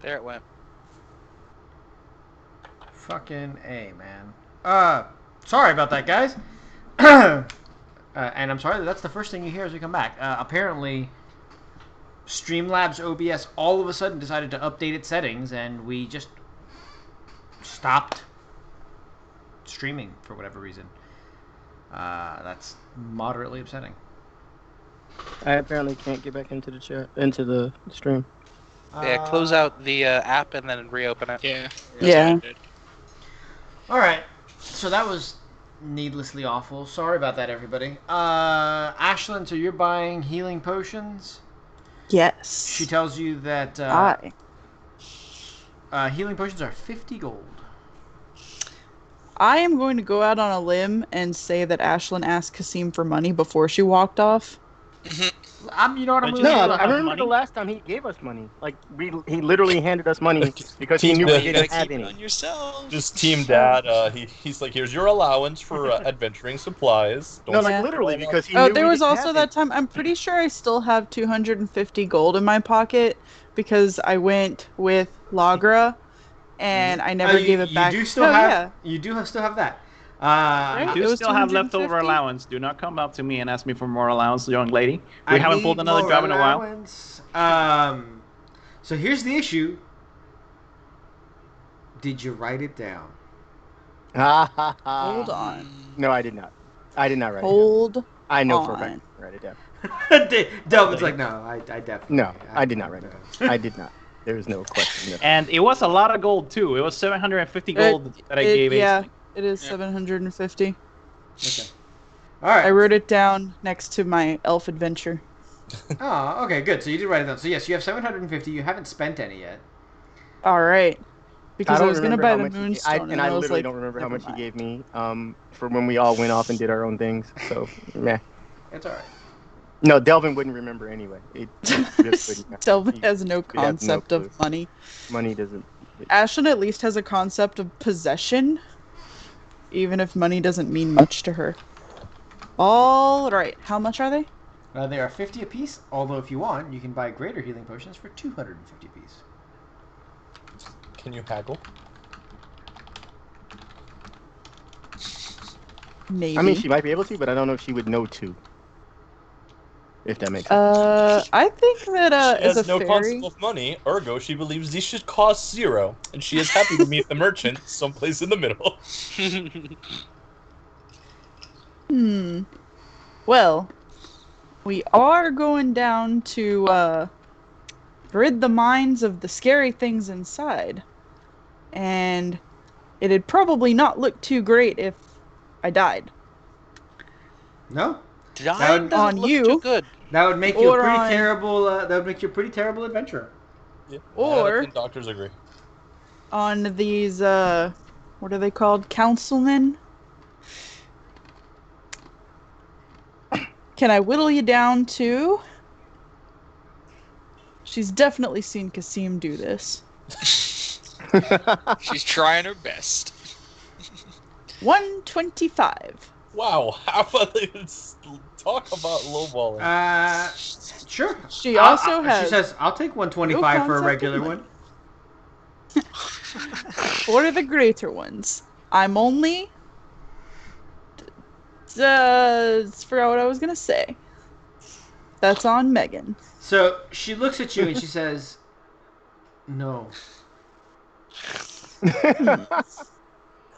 There it went. Fucking A, man. Sorry about that, guys. And I'm sorry that's the first thing you hear as we come back. Apparently, Streamlabs OBS all of a sudden decided to update its settings, and we just stopped streaming for whatever reason. That's moderately upsetting. I apparently can't get back into the chat, into the stream. Yeah, close out the app and then reopen it. Yeah. Yeah. All right. So that was needlessly awful. Sorry about that, everybody. Ashlyn, so you're buying healing potions? Yes. She tells you that healing potions are 50 gold. I am going to go out on a limb and say that Ashlyn asked Kasim for money before she walked off. You know what I'm No, I remember the last time he gave us money. Like, he literally handed us money because he knew we didn't have any. On yourself. Just Team Dad. He's like, here's your allowance for adventuring supplies. No, like, literally, because he knew we there was didn't also have that it. time. I'm pretty sure I still have 250 gold in my pocket because I went with Lagra and I never gave it back. You do still have. You do still have that. You do still have leftover 250? allowance. Do not come up to me and ask me for more allowance, young lady. We haven't pulled another job in a while. So here's the issue. Did you write it down? Hold on. No, I did not. I did not write it Hold down. I know for a on. fact I write it down. Delvin's like, no, I definitely. No, I did not write it down. I did not. There was no question. No. And it was a lot of gold, too. It was 750 gold that I gave Yeah, it is 750. Okay. All right. I wrote it down next to my elf adventure. Oh, okay, good. So you did write it down. So yes, you have 750. You haven't spent any yet. All right. Because I don't was going to remember buy how the much moonstone. and I was literally like, don't remember how never much he mind. gave me for when we all went off and did our own things. So, meh. It's all right. No, Delvin wouldn't remember anyway. It just wouldn't. Delvin has no He has no concept clue. of money. Money doesn't. Ashlyn at least has a concept of possession, even if money doesn't mean much to her. All right. How much are they? They are 50 apiece, although if you want, you can buy greater healing potions for 250 apiece. Can you haggle? Maybe. I mean, she might be able to, but I don't know if she would know to. If that makes sense. I think that She as a has no fairy, concept of money, ergo she believes these should cost 0, and she is happy to meet the merchant someplace in the middle. Well, we are going down to rid the minds of the scary things inside, and it'd probably not look too great if I died. No? Dying doesn't on look you. too good. That would make you a Or pretty on- terrible. That would make you a pretty terrible adventurer. Yeah, Or- I think doctors agree. On these, what are they called? Councilmen? Can I whittle you down to... She's definitely seen Kasim do this. She's trying her best. 125. Wow, how about let's talk about lowballing? Sure. She also has... She says, "I'll take 125 no for a concept regular of one." What are the greater ones? I'm only... forgot what I was gonna say. That's on Megan. So she looks at you and she says, "No."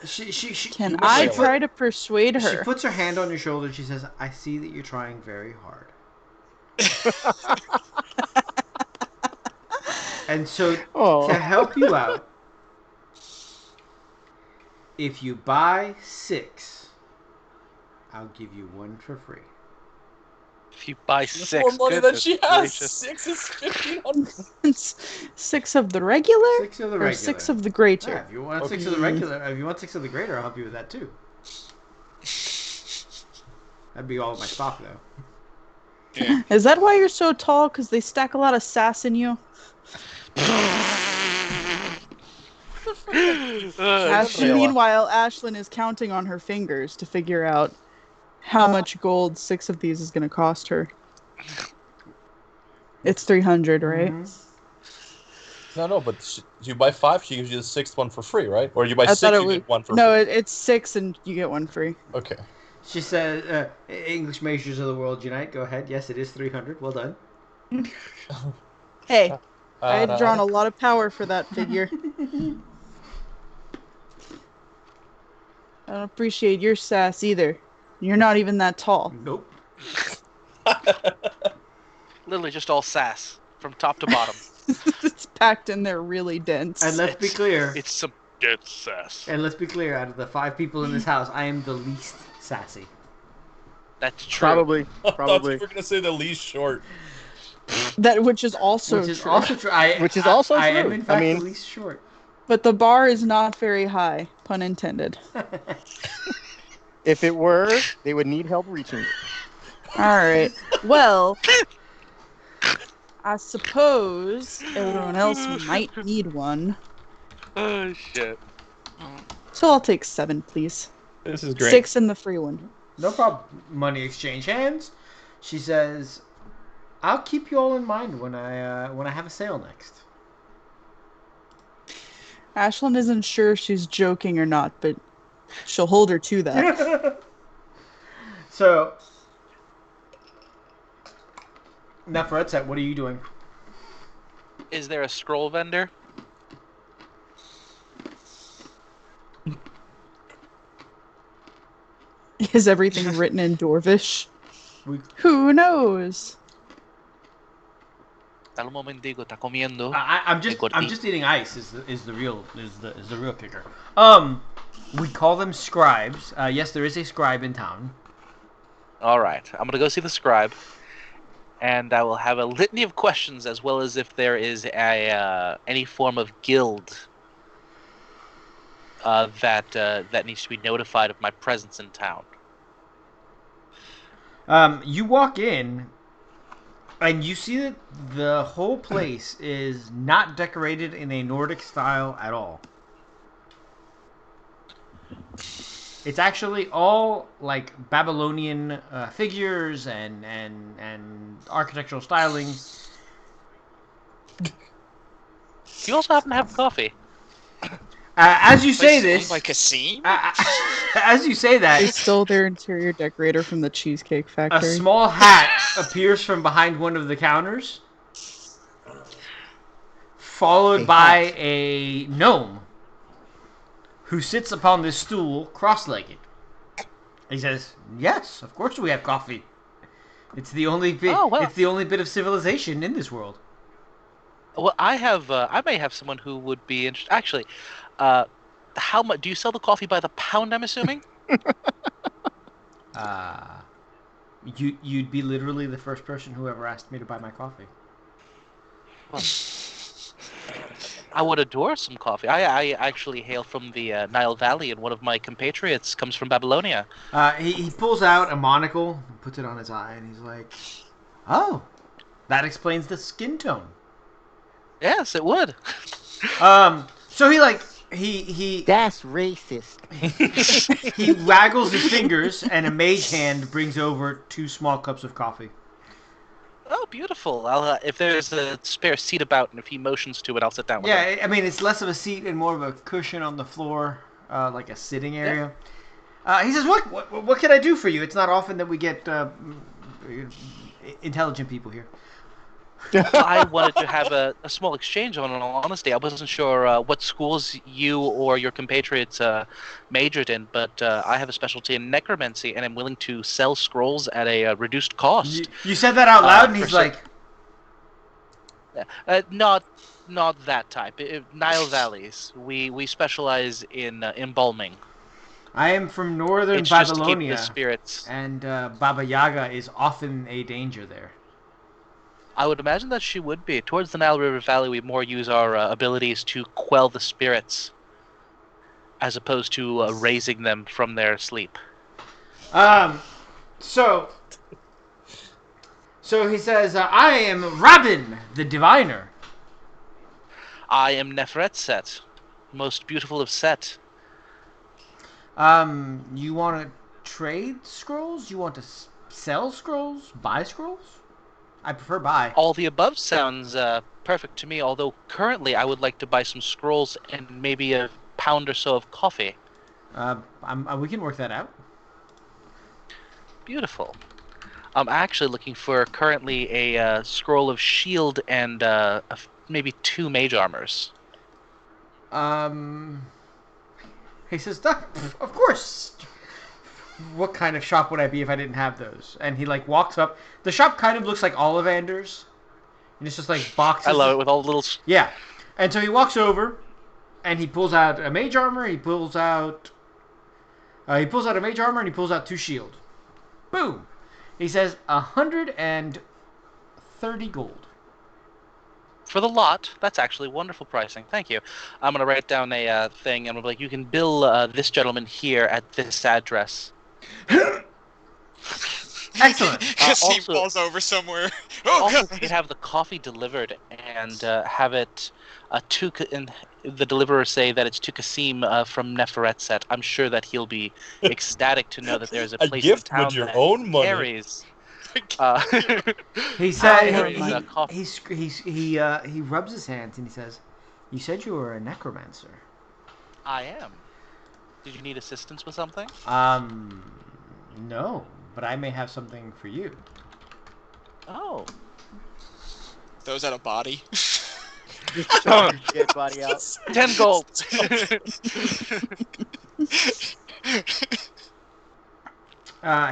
She Can you I put- try to persuade She her? puts her hand on your shoulder and she says, "I see that you're trying very hard." And so to help you out, if you buy 6, I'll give you 1 for free. If you buy The 6, more money that goodness she has, gracious. 6 is 1,500. 6 of the regular? 6 of the Or regular. 6 of the greater? Yeah, if you want 6 of the regular, if you want 6 of the greater, I'll help you with that too. That'd be all of my stock though. Yeah. Is that why you're so tall? Because they stack a lot of sass in you? Meanwhile, Ashlyn is counting on her fingers to figure out how much gold 6 of these is going to cost her. It's 300, right? Mhm. No, but you buy 5, she gives you the 6th one for free, right? Or you buy I thought 6, it you was get 1 for no. free. It's 6 and you get 1 free. Okay. She says, English majors of the world unite. Go ahead. Yes, it is 300. Well done. Hey, I had drawn Ta-da. a lot of power for that figure. I don't appreciate your sass either. You're not even that tall. Nope. Literally just all sass from top to bottom. It's packed in there really dense. And let's be clear. It's some good sass. And let's be clear. Out of the 5 people in this house, I am the least sassy. That's true. Probably. I thought Probably. you were gonna say the least short. That which is also Which is true. also true. Which is also I am true. in fact I mean- the least short. But the bar is not very high, pun intended. If it were, they would need help reaching it. All right. Well, I suppose everyone else might need one. Oh shit. So I'll take 7, please. This is great. 6 and the free one. No problem. Money exchange hands. She says, "I'll keep you all in mind when I have a sale next." Ashlyn isn't sure if she's joking or not, but she'll hold her to that. So, Neferetzet, what are you doing? Is there a scroll vendor? Is everything written in Dwarvish? We- Who knows? Al momentico está comiendo. I'm just Gordi. I'm just eating ice. Is the real kicker. We call them scribes. Yes, there is a scribe in town. All right, I'm gonna go see the scribe, and I will have a litany of questions, as well as if there is a any form of guild that needs to be notified of my presence in town. You walk in, and you see that the whole place is not decorated in a Nordic style at all. It's actually all like Babylonian figures and architectural styling. Do you also happen to have coffee? As you say Place this, owned by Cassim? as you say that, They stole their interior decorator from the Cheesecake a Factory. small hat appears from behind one of the counters, followed A by hat. a gnome who sits upon this stool cross-legged. He says, "Yes, of course we have coffee. It's the only bit. Oh, well. It's the only bit of civilization in this world." Well, I may have someone who would be interested. Actually, how much do you sell the coffee by the pound? I'm assuming. You'd be literally the first person who ever asked me to buy my coffee. Well, I would adore some coffee. I actually hail from the Nile Valley, and one of my compatriots comes from Babylonia. He pulls out a monocle, and puts it on his eye, and he's like, "Oh, that explains the skin tone." Yes, it would. So he That's racist. he waggles his fingers, and a mage hand brings over 2 small cups of coffee. Oh, beautiful. I'll if there's a spare seat about, and if he motions to it, I'll sit down with him. Yeah, I mean it's less of a seat and more of a cushion on the floor, like a sitting area. He says, "What can I do for you? It's not often that we get intelligent people here." I wanted to have a small exchange on, in all honesty. I wasn't sure what schools you or your compatriots majored in, but I have a specialty in necromancy, and I'm willing to sell scrolls at a reduced cost. You said that out loud, and for he's sure. like, Not that type. Nile Valleys. We specialize in embalming. "I am from northern It's just to keep the Babylonia, spirits. and Baba Yaga is often a danger there." I would imagine that she would be. Towards the Nile River Valley, we more use our abilities to quell the spirits, as opposed to raising them from their sleep. So he says, "I am Robin, the diviner." I am Neferetzet, most beautiful of Set. You want to trade scrolls? You want to sell scrolls? Buy scrolls? I prefer buy. All the above sounds perfect to me, although currently I would like to buy some scrolls and maybe a pound or so of coffee. We can work that out. Beautiful. I'm actually looking for currently a scroll of shield and maybe 2 mage armors. He says, of course. What kind of shop would I be if I didn't have those? And he like walks up. The shop kind of looks like Ollivander's. And it's just like boxes. I love it with all the little... Yeah. And so he walks over and he pulls out a mage armor. He pulls out a mage armor and he pulls out 2 shield. Boom. He says 130 gold. For the lot, that's actually wonderful pricing. Thank you. I'm going to write down a thing and I'm like, you can bill this gentleman here at this address. Excellent. Kasim Also- falls over somewhere. Oh, Also, God. you could have the coffee delivered and have it and the deliverer say that it's to Kasim from Neferetset. I'm sure that he'll be ecstatic to know that there's a A place gift in town with your that own money. carries. He said carries coffee. he rubs his hands and he says, "You said you were a necromancer." I am. Did you need assistance with something? No, but I may have something for you. Oh. Throws out a body. Just chuck your dead body out. 10 gold.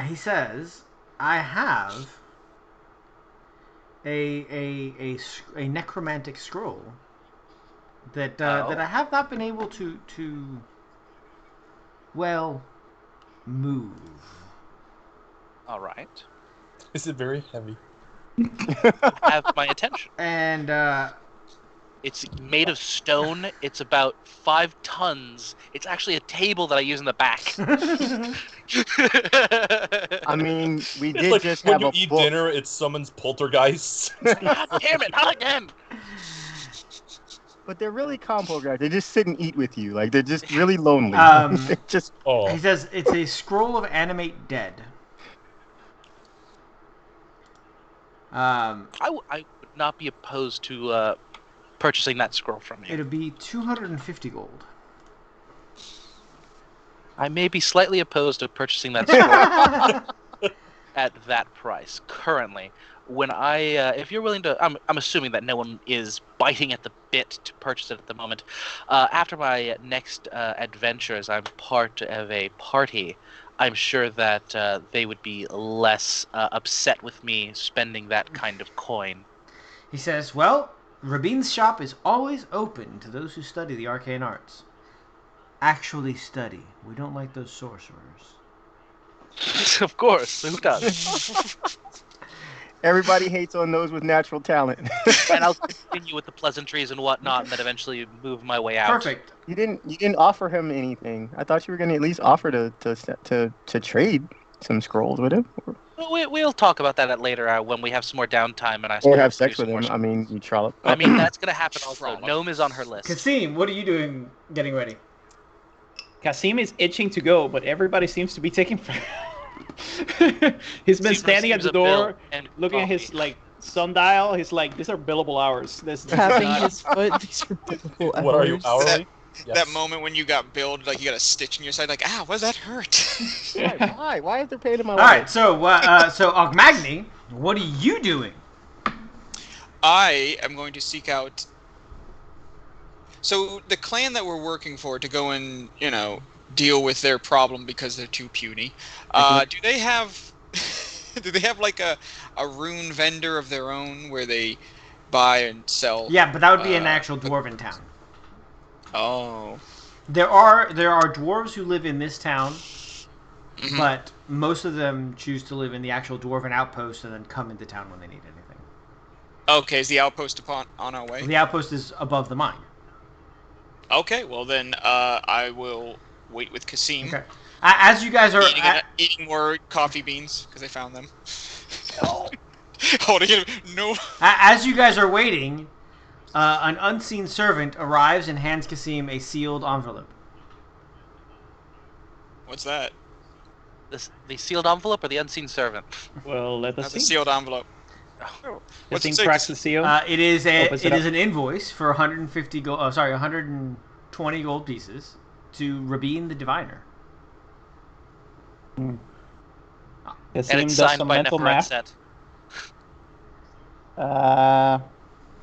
He says, "I have a necromantic scroll that that I have not been able to move." All right. Is it very heavy? Have my attention. And It's made of stone. It's about 5 tons. It's actually a table that I use in the back. I mean, we It's did like just when have you a eat book. dinner, it summons poltergeists. God damn it! Not again. But they're really combo guys. They just sit and eat with you. Like, they're just really lonely. They're just... Oh, he says it's a scroll of animate dead. I would not be opposed to purchasing that scroll from you. It'll be 250 gold. I may be slightly opposed to purchasing that scroll at that price currently. When if you're willing to, I'm assuming that no one is biting at the bit to purchase it at the moment. After my next adventures, I'm part of a party. I'm sure that they would be less upset with me spending that kind of coin. He says, "Well, Rabin's shop is always open to those who study the arcane arts. Actually study. We don't like those sorcerers." Of course, who does? Everybody hates on those with natural talent. And I'll continue with the pleasantries and whatnot, and then eventually move my way out. Perfect. You didn't offer him anything. I thought you were gonna at least offer to trade some scrolls with him, We'll talk about that later when we have some more downtime and I or can have do sex some with more him. shit. I mean, you trollop. I mean, that's gonna happen also. Trollop. Gnome is on her list. Kasim, what are you doing getting ready? Kasim is itching to go, but everybody seems to be taking forever. He's been Kasim standing at receives the a bill door, and looking at his coffee. like sundial. He's like, "These are billable hours. This is Tapping not- his foot. These are billable what are you, hours. hourly? That moment when you got billed, like you got a stitch in your side, like, ah, why does that hurt? Why is there pain in my All life? right, so Ogmagni, what are you doing? I am going to seek out. So the clan that we're working for to go and deal with their problem because they're too puny. Do they have? Do they have like a rune vendor of their own where they buy and sell? Yeah, but that would be an actual dwarven town. Oh. There are dwarves who live in this town, Mhm. but most of them choose to live in the actual dwarven outpost and then come into town when they need anything. Okay, is the outpost on our way? The outpost is above the mine. Okay, well then I will wait with Kasim. Okay. As you guys are Eating more coffee beans because I found them. Holding it. No. as you guys are waiting, an unseen servant arrives and hands Kasim a sealed envelope. What's that? The sealed envelope or the unseen servant? Well, let us That's a see. sealed envelope. What's it Kasim say? cracks the seal. It is Opens it up. an invoice for 150 gold. Oh, sorry, 120 gold pieces to Rabin the Diviner. And Kasim it's does signed some by mental math. Neferetset.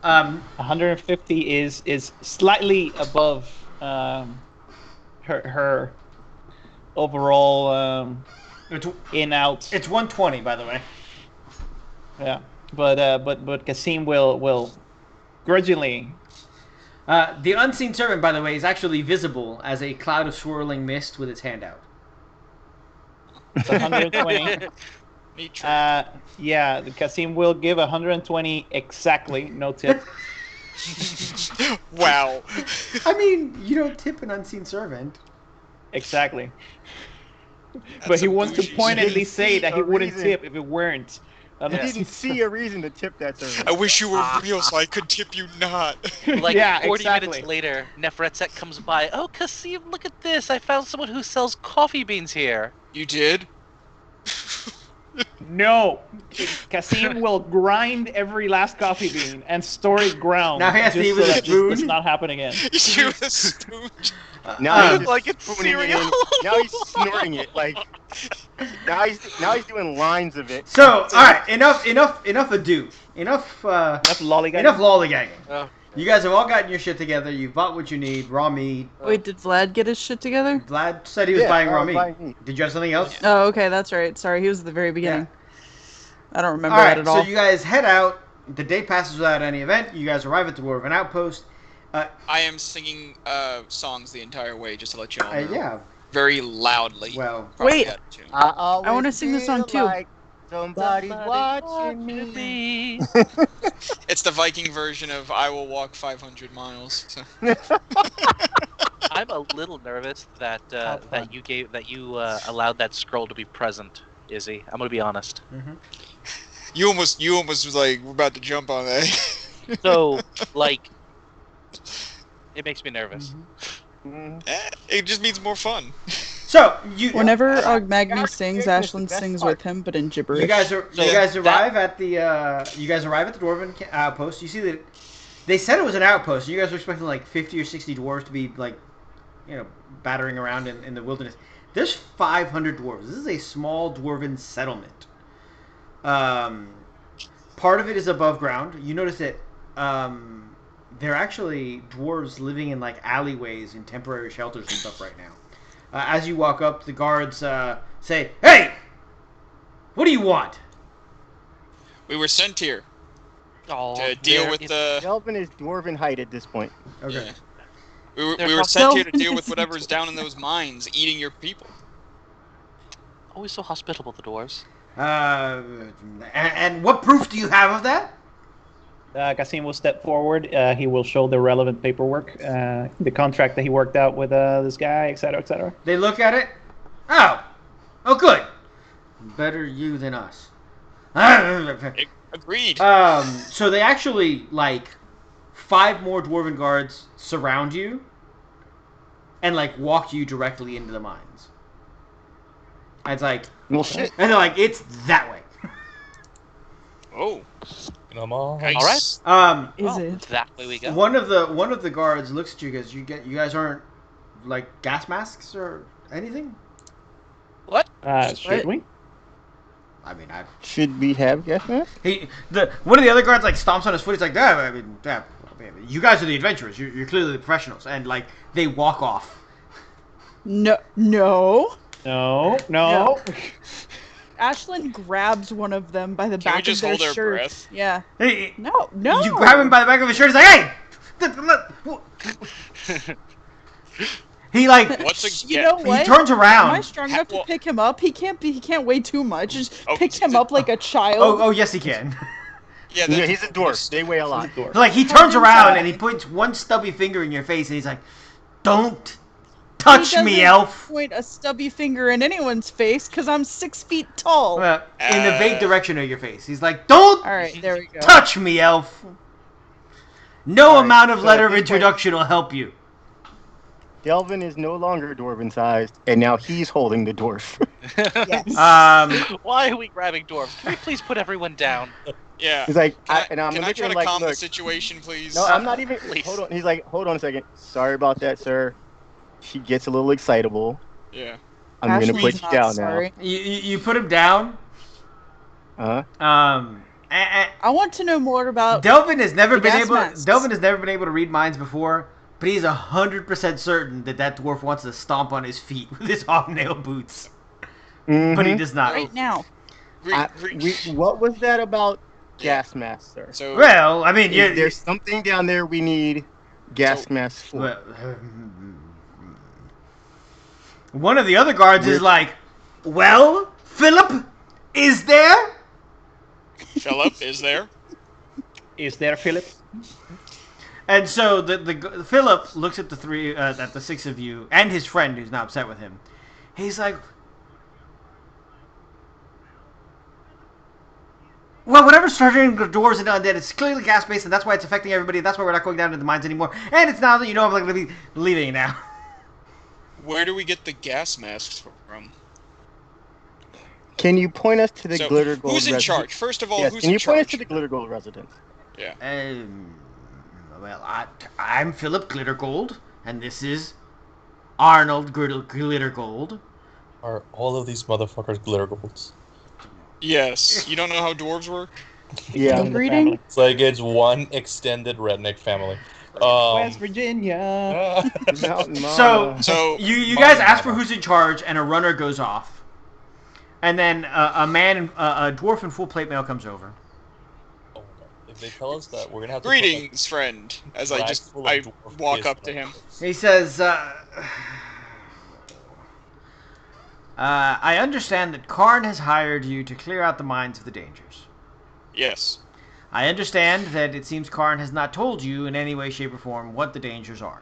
150 is slightly above her overall It's, in out. it's 120, by the way. Yeah, but Kasim will grudgingly. The unseen servant, by the way, is actually visible as a cloud of swirling mist with its hand out. It's 120. Neat trick. Yeah, Kasim will give 120 exactly, no tip. Wow. I mean, you don't tip an unseen servant. Exactly. That's But he some wants to bougie pointedly shit. say that he A wouldn't reason. tip if it weren't. I didn't see a reason to tip that servant. I wish you were real so I could tip you not. Like yeah, 40 exactly. minutes later, Neferetset comes by. Oh, Kasim, look at this! I found someone who sells coffee beans here. You did? No, Kasim will grind every last coffee bean and store it ground. Now he has to just eat with so a that spoon? this does not happen again. You a spoon. Now he's just Like it's spooning it cereal. in. Now he's snorting it. Like now he's doing lines of it. So, all right, enough ado. Enough Lollygagging. enough lollygagging. Oh. You guys have all gotten your shit together. You bought what you need, raw meat. Wait, did Vlad get his shit together? Vlad said he was Yeah, buying I raw was buying meat. Did you have something else? Oh, okay, that's right. Sorry, he was at the very beginning. I don't remember All that right, at all. so you guys head out. The day passes without any event. You guys arrive at the Dwarven Outpost. I am singing songs the entire way, just to let you all know. Yeah, Very loudly. well, Probably Wait. had to. I wanna sing the song, too. Like somebody's watching me. It's the Viking version of "I Will Walk 500 Miles." So. I'm a little nervous that you allowed that scroll to be present, Izzy. I'm gonna be honest. You almost was like, we're about to jump on that. So, like, it makes me nervous. It just means more fun. so you Whenever Ogmagni Dark sings, Spirit was the Ashlyn best sings part. with him, but in gibberish. you guys arrive that- at the Dwarven Outpost. You see that they said it was an outpost. You guys were expecting like 50 or 60 dwarves to be like, battering around in the wilderness. There's 500 dwarves. This is a small dwarven settlement. Part of it is above ground. You notice that they're actually dwarves living in like alleyways and temporary shelters and stuff right now. As you walk up, the guards say, "Hey, what do you want?" We were sent here Oh, to deal there with is- the. Delvin is dwarven height at this point. Okay. Yeah. We They're were not- sent here to Delvin deal with is whatever's down in those mines, eating your people. Always so hospitable, the dwarves. And what proof do you have of that? Kasim will step forward. He will show the relevant paperwork, the contract that he worked out with this guy, etc., etc. They look at it. Oh, good. Better you than us. Agreed. So they actually, like, 5 more dwarven guards surround you and, like, walk you directly into the mines. And it's like, Well, shit. and they're like, it's that way. Oh, Come on. nice. All right. Is Oh, it? that way we go. One of the guards looks at you guys. You guys aren't like gas masks or anything. What? Should we? I mean, Should we have gas masks? one of the other guards like stomps on his foot. He's like, I mean, you guys are the adventurers. You're clearly the professionals, and like they walk off. No. No. Ashlyn grabs one of them by the Can we back just of their hold our shirt. breath? Yeah. Hey, No. You grab him by the back of his shirt. He's like, hey. He like What's a You know what? he turns Am I around. strong enough to Well- pick him up? He can't weigh too much. Just Oh, pick him up like a child. Oh, yes, he can. Yeah, Yeah, he's a dwarf. They weigh a lot. Like he turns How around inside. and he puts one stubby finger in your face and he's like, "Don't He touch me, doesn't elf." Point a stubby finger in anyone's face because I'm 6 feet tall. In the vague direction of your face. He's like, "Don't All right, there we go. touch me, elf. No All right, amount of so letter at of this point- introduction will help you." Delvin is no longer dwarven sized, and now he's holding the dwarf. Yes. Why are we grabbing dwarves? Can we please put everyone down? Yeah. He's like, Can I'm I looking try at to him like, calm the look. situation, please? No, I'm not even. Please. Hold on. He's like, hold on a second. Sorry about that, sir. She gets a little excitable. Yeah. I'm gonna Ashley's put you not down sorry. You put him down. now. I want to know more about Delvin has never the been gas able. masks. Delvin has never been able to read minds before, but he's 100% certain that that dwarf wants to stomp on his feet with his hobnail boots, but he Mhm. does not. right now. What was that about gas masks, sir? So Well, I mean, Is there something down there we need gas So- masks for? well, one of the other guards is like, "Well, Philip, is there?" Philip, is there? Is there, Philip? And so the Philip looks at the three, at the six of you, and his friend who's now upset with him. He's like, "Well, whatever's starting the doors and undead, it's clearly gas based, and that's why it's affecting everybody. And that's why we're not going down into the mines anymore. And it's now that you know I'm going to be leaving now." Where do we get the gas masks from? Can you point us to the So, glitter gold? who's in charge? First of all, Yes. who's Can in you point us charge? to the glitter gold residence? Well, I'm Philip Glittergold, and this is Arnold Glittergold. Are all of these motherfuckers glitter golds? Yes. You don't know how dwarves work? Yeah. In the Reading? family. It's like it's one extended redneck family. West Virginia. Mountain So- Mama. So You guys ask for who's in charge, and a runner goes off, and then a dwarf in full plate mail comes over. Oh my god. If they tell us that, we're gonna have to greetings, friend. As I Rags full of I dwarf walk piss up to on him. us. He says, "I understand that Karn has hired you to clear out the mines of the dangers. Yes. I understand that it seems Karn has not told you in any way, shape, or form what the dangers are."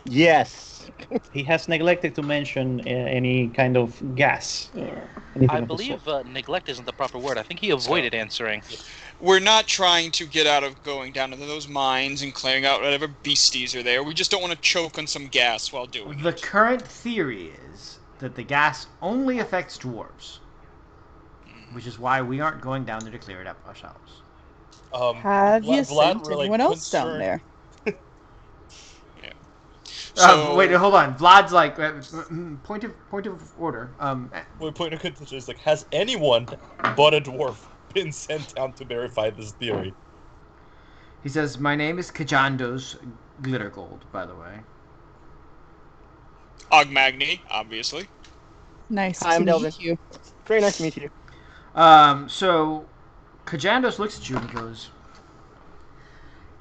Yes. He has neglected to mention any kind of gas. Anything I of the believe sort. neglect isn't the proper word. I think he avoided answering. We're not trying to get out of going down into those mines and clearing out whatever beasties are there. We just don't want to choke on some gas while doing The it. current theory is that the gas only affects dwarves, which is why we aren't going down there to clear it up ourselves. Have you Vlad sent were, like, anyone else down concerned. there? So Wait, hold on. Vlad's like, point of order. My point of contention is like, has anyone but a dwarf been sent down to verify this theory? He says, "My name is Kajandos Glittergold, by the way." Ogmagny, obviously. Nice Hi, I'm to Delvin. meet you. Very nice to meet you. So Kajandos looks at you and he goes,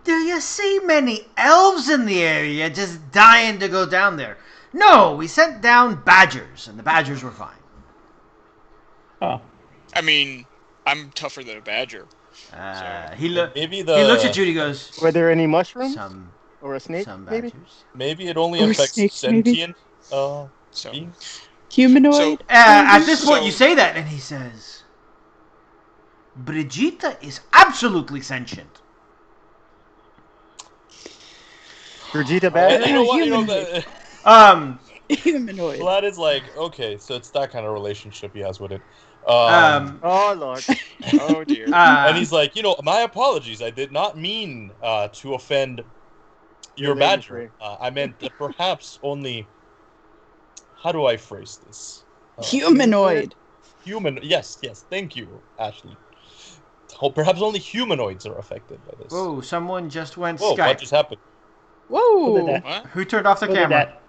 "Do you see many elves in the area just dying to go down there?" "No, we sent down badgers, and the badgers were fine." Oh, I mean, I'm tougher than a badger. He Maybe looks at you and he goes, Were there any mushrooms "Some or a snake? badgers." Maybe. maybe it only Or affects snakes, maybe. sentient So beings. Humanoid? At this point, So- you say that, and he says, "Brigitte is absolutely sentient." Brigitte And Bad? you know what? Humanoid. Humanoid. Vlad is like, okay, so it's that kind of relationship he has with it. Oh Lord. Oh dear. And he's like, my apologies. I did not mean to offend your lady badger. friend. I meant that perhaps only. How do I phrase this? Humanoid. Human. Yes. Thank you, Ashley. Perhaps only humanoids are affected by this. Whoa, someone just went Whoa, Skype. what just happened? who Whoa. did that? What? Who turned off the Who did camera? that?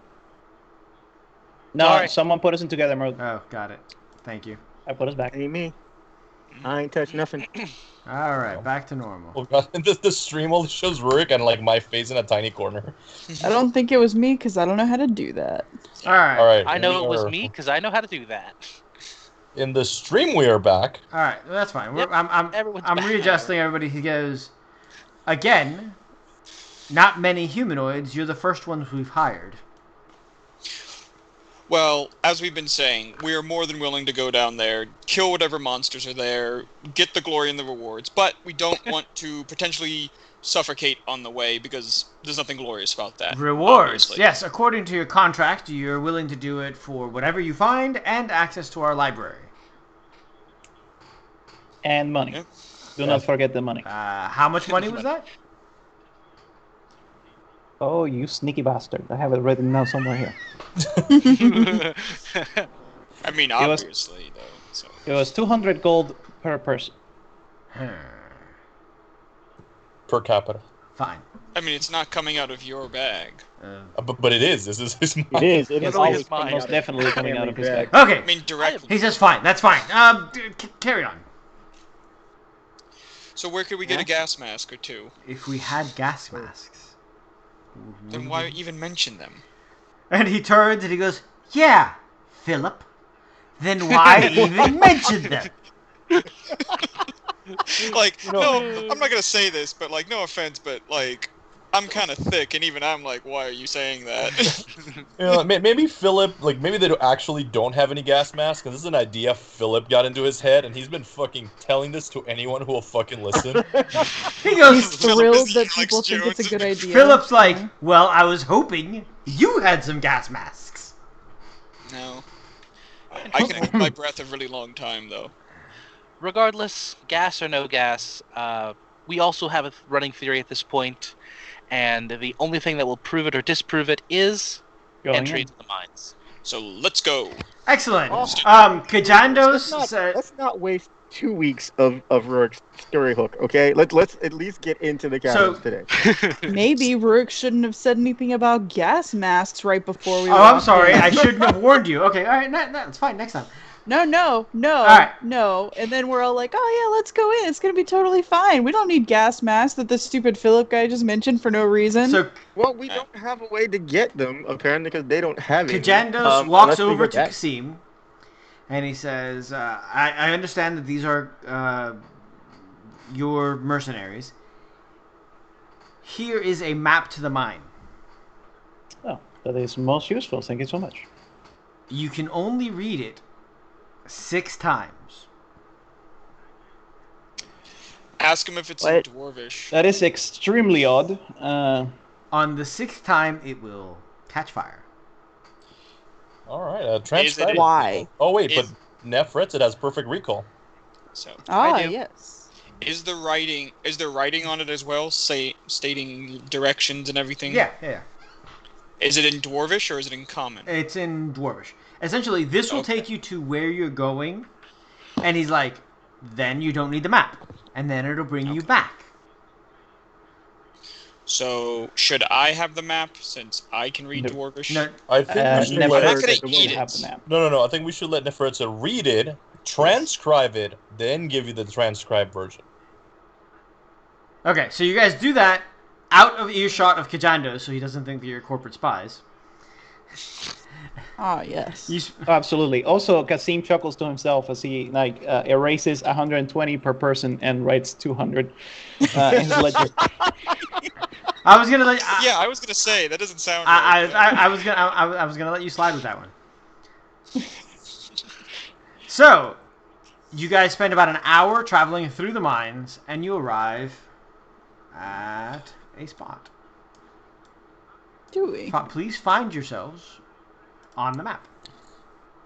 No, Sorry. someone put us in together mode. Oh, got it. Thank you. I put us back. Ain't me. I ain't touched nothing. All right, back to normal. Oh god, the stream only shows Rurik and like my face in a tiny corner. I don't think it was me because I don't know how to do that. All right. All right. I know we it was are- me because I know how to do that. In the stream, we are back. All right, that's fine. Yep, I'm everyone's back. readjusting everybody. He goes, "Again, not many humanoids. You're the first ones we've hired." Well, as we've been saying, we are more than willing to go down there, kill whatever monsters are there, get the glory and the rewards, but we don't want to potentially suffocate on the way because there's nothing glorious about that. Rewards. Obviously. Yes, according to your contract, you're willing to do it for whatever you find and access to our library. And money. Yeah. Do not forget the money. How much money was that? Oh, you sneaky bastard. I have it written down somewhere here. I mean, was- obviously, though. So. It was 200 gold per person. Per capita. Fine. I mean, it's not coming out of your bag. But it is. This is his It mind. is. It is It's always his mind. most definitely coming out of his bag. Okay. I mean, directly. He says fine. That's fine. Carry on. So where could we get a gas mask or two? If we had gas masks. Then why even mention them? And he turns and he goes, "Yeah, Philip. Then why even mention them?" Like, no, I'm not gonna say this, but like, no offense, but like, I'm kind of thick, and even I'm like, why are you saying that? You know, maybe Philip, like, maybe they actually don't have any gas masks, because this is an idea Philip got into his head, and he's been fucking telling this to anyone who will fucking listen. He goes, He's Philip thrilled is that Alex people think it's a Jones. good idea. Philip's like, "Well, I was hoping you had some gas masks." No. I can hold my breath a really long time, though. Regardless, gas or no gas, we also have a running theory at this point, and the only thing that will prove it or disprove it is Going entry in. to the mines. So let's go. Excellent. Oh. Kajandos said, Let's not waste 2 weeks of Rourke's story hook, okay? Let's at least get into the caverns today. Maybe Rourke shouldn't have said anything about gas masks right before we "Oh, I'm walked sorry. in. I shouldn't have warned you." Okay, all right, that's fine. Next time. No, right. no. And then we're all like, "Oh yeah, let's go in. It's gonna be totally fine. We don't need gas masks that this stupid Philip guy just mentioned for no reason." So Well, we don't have a way to get them, apparently, because they don't have it. Kajandos walks unless we over go to back. Kasim, and he says, I understand that these are your mercenaries. Here is a map to the mine. Oh, that is most useful. Thank you so much. You can only read it 6 times. Ask him if it's What? in Dwarvish. That is extremely odd. On the 6th time, it will catch fire. Alright, Is transcribe. it- Why? Oh, wait, Is- but Neff reads it has perfect recall. So, Ah, I do. yes. is there writing on it as well, stating directions and everything? Yeah. Is it in Dwarvish or is it in Common? It's in Dwarvish. Essentially, this will Okay. take you to where you're going, and he's like, then you don't need the map, and then it'll bring you back. So, should I have the map since I can read No. Dwarvish? No, I think we should Never let... not gonna will eat have it. the map. No. I think we should let Nefertza read it, transcribe it, then give you the transcribed version. Okay, so you guys do that out of earshot of Kajando, so he doesn't think that you're corporate spies. Ah, yes. You, Absolutely. Also, Kasim chuckles to himself as he erases 120 per person and writes 200 in his ledger. I was gonna let. Yeah, I was gonna say that doesn't sound. I right. was gonna let you slide with that one. So, you guys spend about an hour traveling through the mines, and you arrive at a spot. Do we? Please find yourselves on the map.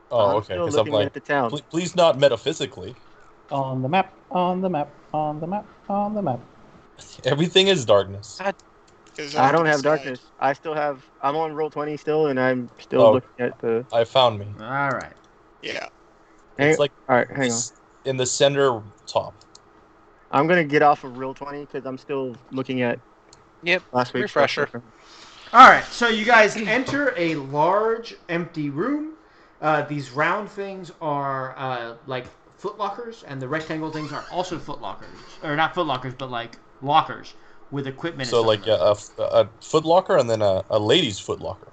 Oh, I'm okay. still Because I'm looking like, at the town. please not metaphysically. On the map, on the map, on the map, on the map. Everything is darkness. 'Cause I don't have decide. darkness. I'm on roll 20 still, and I'm still Oh. looking at the. I found me. All right. Yeah. It's like all right, hang on. it's in the center top. I'm gonna get off of real 20 because I'm still looking at. Yep, Last week's refresher. stuff. All right. So you guys enter a large empty room. These round things are like footlockers, and the rectangle things are also footlockers, or not footlockers, but like lockers with equipment. So and like stuff in them. a foot locker and then a lady's foot locker.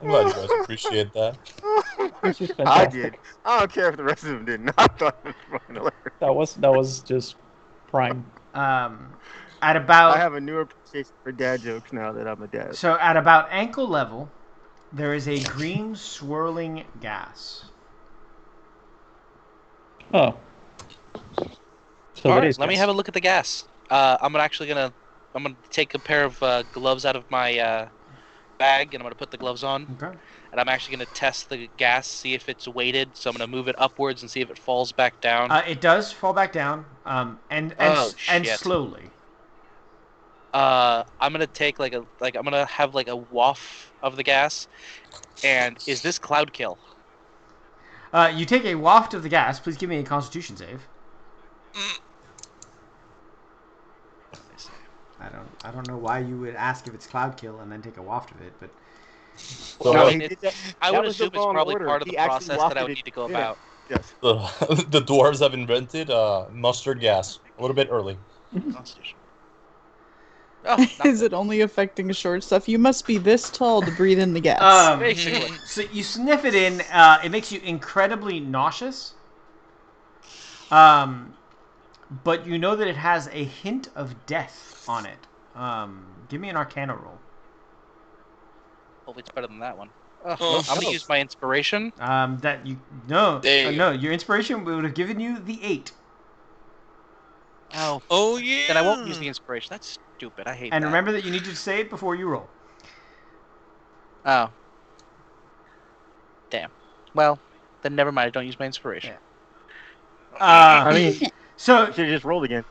I'm glad you guys appreciate that. This is I fantastic. did. I don't care if the rest of them didn't. I thought it was fucking hilarious. That was just prime. At I about have a new appreciation for dad jokes now that I'm a dad. so at about ankle level, there is a green swirling gas. Oh. So All it right, is let me gas. have a look at the gas. I'm gonna take a pair of gloves out of my bag, and I'm gonna put the gloves on, Okay. and I'm actually gonna test the gas, see if it's weighted. So I'm gonna move it upwards and see if it falls back down. It does fall back down, and Oh, and shit. slowly. I'm gonna take I'm gonna have like a waft of the gas, and is this cloud kill? You take a waft of the gas. Please give me a Constitution save. I don't know why you would ask if it's cloud kill and then take a waft of it, but So, No, like, he did that. I That would was the assume it's wrong probably order. part of the He actually process that I wafted would it need to go in it. about. Yes. the dwarves have invented mustard gas a little bit early. Constitution. Oh, not Is good. it only affecting short stuff? You must be this tall to breathe in the gas. Basically. So you sniff it in. It makes you incredibly nauseous. But you know that it has a hint of death on it. Give me an Arcana roll. Hopefully it's better than that one. Oh. I'm gonna use my inspiration. That you no There you no. Your inspiration would have given you the 8. Oh, Oh yeah. then I won't use the inspiration. That's stupid. I hate And that. remember that you need to say it before you roll. Oh. Damn. Well, then never mind. I don't use my inspiration. I mean, So you should have just rolled again.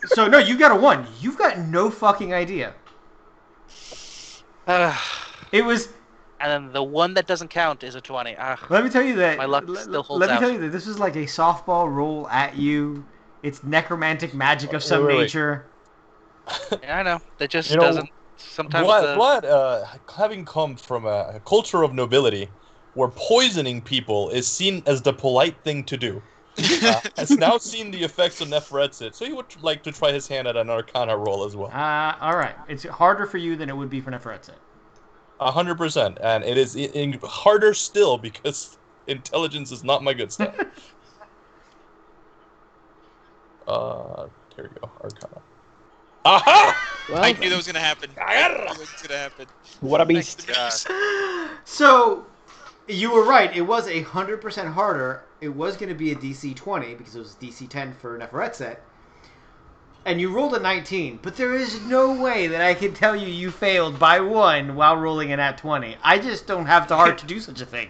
so no, you got a 1. You've got no fucking idea. It was. And then the one that doesn't count is a 20. Let me tell you that. My luck still holds let me out. tell you that this was like a softball roll at you. It's necromantic magic of some Wait. nature. Yeah, I know. That just You know, doesn't. Sometimes Blood, having come from a culture of nobility, where poisoning people is seen as the polite thing to do, has now seen the effects of Neferetsit, so he would like to try his hand at an Arcana roll as well. All right. It's harder for you than it would be for Neferetsit. 100%, and it is harder still because intelligence is not my good stuff. Here we go, Arcana. Aha! Well, I knew that was gonna happen. I knew that was gonna happen. What a Thanks beast. to beast. So, you were right. It was 100% harder. It was going to be a DC 20 because it was DC 10 for Neferetset. And you rolled a 19. But there is no way that I can tell you failed by 1 while rolling an at 20. I just don't have the heart to do such a thing.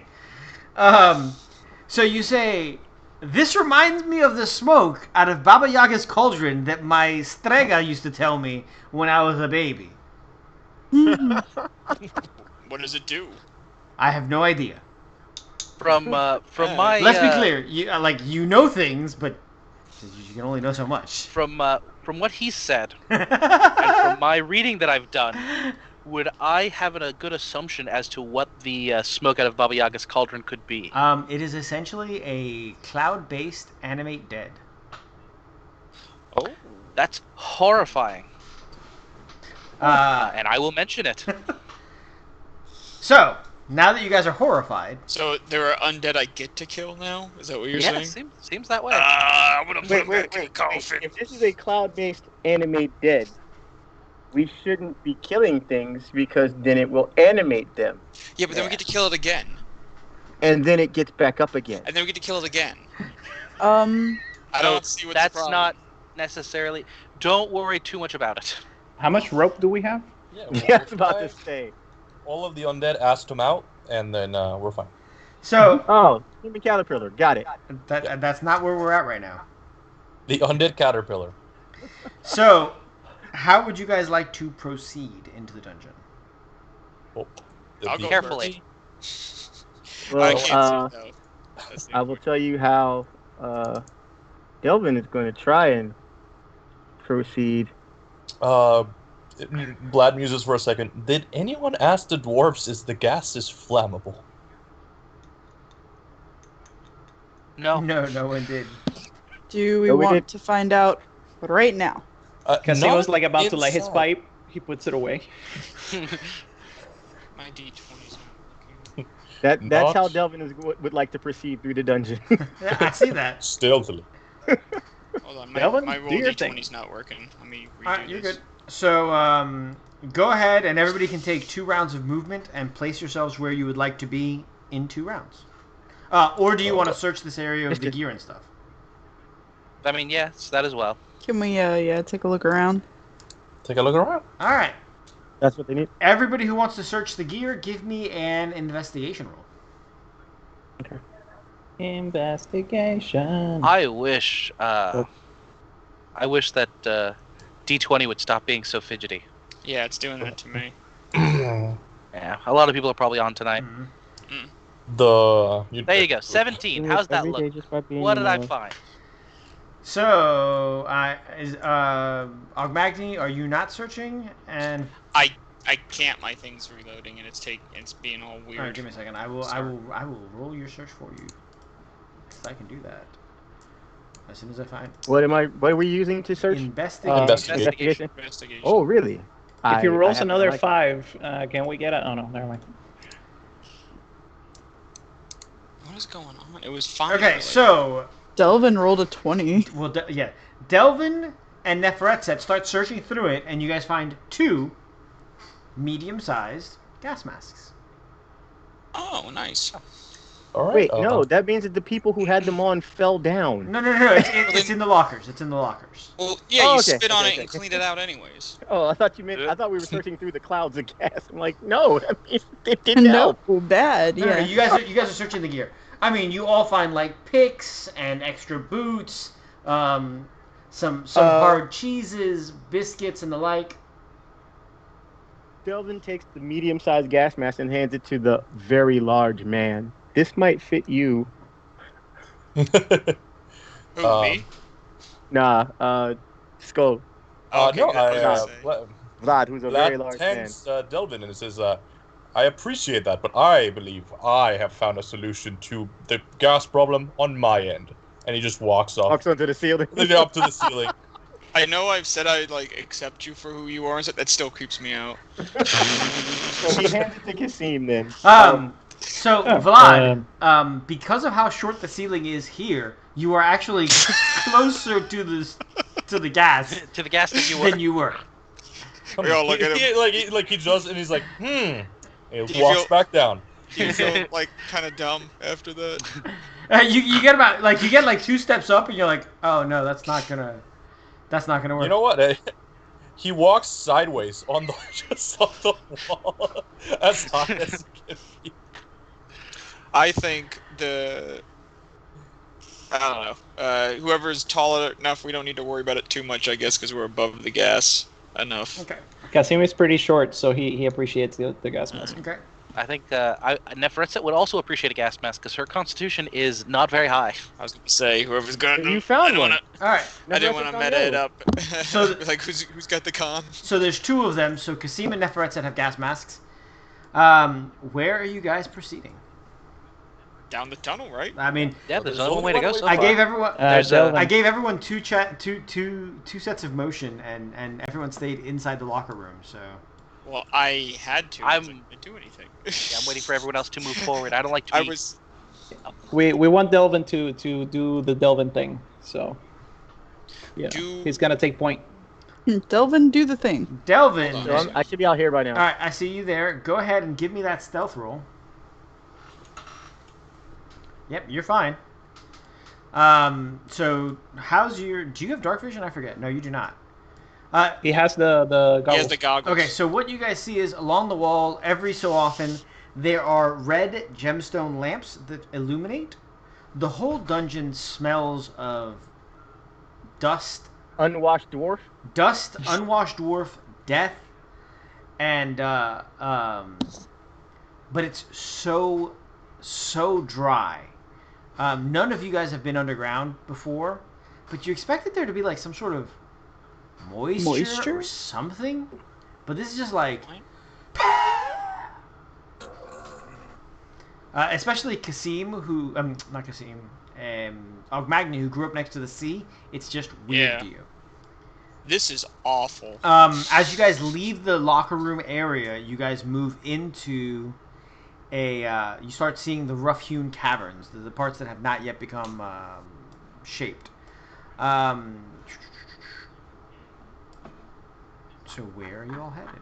So you say, this reminds me of the smoke out of Baba Yaga's cauldron that my strega used to tell me when I was a baby. What does it do? I have no idea. from my. Let's be clear. You know things, but you can only know so much. From what he said, and from my reading that I've done, would I have a good assumption as to what the smoke out of Baba Yaga's cauldron could be? It is essentially a cloud-based animate dead. Oh. That's horrifying, Uh, and I will mention it. so now that you guys are horrified, So there are undead I get to kill now? Is that what you're Yeah, saying? seems that way. I'm gonna put Wait, him wait, back in the wait. coffin. If this is a cloud-based animate dead, we shouldn't be killing things because then it will animate them, Yeah, but then we get to kill it again. and then it gets back up again. And then we get to kill it again. I don't see what's the That's problem. not necessarily. Don't worry too much about it. How much rope do we have? Yeah, Yeah, I was about to say. All of the undead asked him out, and then we're fine. so Oh, human caterpillar. Got it. that's not where we're at right now. The undead caterpillar. So, how would you guys like to proceed into the dungeon? Oh, I'll go Carefully. first. I Well, can't see though. That's the I will tell you how Delvin is going to try and proceed. Vlad muses for a second. Did anyone ask the dwarves if the gas is flammable? No. No one did. Do we Oh, we want did- to find out right now? Because he Not was like about to light his inside. pipe, he puts it away. My D20's not working. That's Not- how Delvin would like to proceed through the dungeon. Yeah, I see that. Stealthily. Hold on, Delvin, my do roll your d20's not working. Let me redo Alright, you're this. good. So, go ahead and everybody can take 2 rounds of movement and place yourselves where you would like to be in 2 rounds. Or do you want to search this area of the gear and stuff? I mean, yes, that as well. Can we, take a look around? Take a look around. Alright. That's what they need. Everybody who wants to search the gear, give me an investigation roll. Investigation. I wish that D20 would stop being so fidgety. Yeah, it's doing that to me. Yeah, a lot of people are probably on tonight. Mm-hmm. There you go, 17. How's that look? What did I find? So, Ogmagny, are you not searching? And I can't. My thing's reloading and it's being all weird. all right, give me a second. I will roll your search for you. If I can do that. As soon as I find What are we using to search? investigation. Investigation. Oh, really? If he rolls have another like 5, can we get it? Oh no, never mind. What is going on? It was fine. Okay, earlier. so Delvin rolled a 20. well, Delvin and Neferetset start searching through it, and you guys find 2 medium-sized gas masks. Oh, nice. All right. Wait, no, that means that the people who had them on fell down. No, it's in the lockers. It's in the lockers. Well, yeah, Oh, you okay, spit on okay, it and okay. cleaned it out anyways. Oh, I thought we were searching through the clouds of gas. I'm like, no, that means it didn't help. No, bad, No, yeah. you guys are searching the gear. I mean, you all find like picks and extra boots, some hard cheeses, biscuits, and the like. Delvin takes the medium-sized gas mask and hands it to the very large man. This might fit you. Who, me? Nah, Skull. Okay, no, good. I was gonna say. Vlad, who's a very large man. thanks, Delvin, and it says, I appreciate that, but I believe I have found a solution to the gas problem on my end. And he just walks off. Walks onto the ceiling. Up to the ceiling. I know I've said I'd accept you for who you are, and that still creeps me out. So he hands it to Kasim then. So Vlad, because of how short the ceiling is here, you are actually closer to the gas To the gas than you were. We all look at him. He does, and he's like, And he You walks feel- back down. Do you feel kind of dumb after that? you get about you get like 2 steps up, and you're like, oh no, that's not gonna work. You know what? He walks sideways on just on the wall, as high as he can be. I think I don't know. Whoever's tall enough, we don't need to worry about it too much, I guess, because we're above the gas enough. Okay. Kasim is pretty short, so he appreciates the gas mask. Okay. I think Neferetset would also appreciate a gas mask because her constitution is not very high. I was going to say, whoever's got You found one. All right. I didn't want to meta it up. So like, who's got the con? So there's 2 of them. So Kasim and Neferetset have gas masks. Where are you guys proceeding? Down the tunnel, right? I mean, Yeah, there's only one way to go so I far. gave everyone. Delvin. I gave everyone two sets of motion, and everyone stayed inside the locker room. So Well, I had to. I didn't do anything. Yeah, I'm waiting for everyone else to move forward. I don't like to I be... was. We want Delvin to do the Delvin thing, so yeah, he's gonna take point. Delvin, do the thing. Delvin. Hold So I should be out here by now. All right, I see you there. Go ahead and give me that stealth roll. Yep, you're fine. So how's your? Do you have dark vision? I forget. No, you do not. He has the goggles. He has the goggles. Okay, so what you guys see is along the wall, every so often, there are red gemstone lamps that illuminate. The whole dungeon smells of dust, Unwashed dwarf. unwashed dwarf, death, and but it's so dry. None of you guys have been underground before, but you expected there to be like some sort of moisture or something, but this is just like especially Kasim, who not Kasim, Ogmagny, who grew up next to the sea. It's just weird to you. This is awful. As you guys leave the locker room area, you guys move into you start seeing the rough-hewn caverns, the parts that have not yet become shaped. Um, so where are you all headed?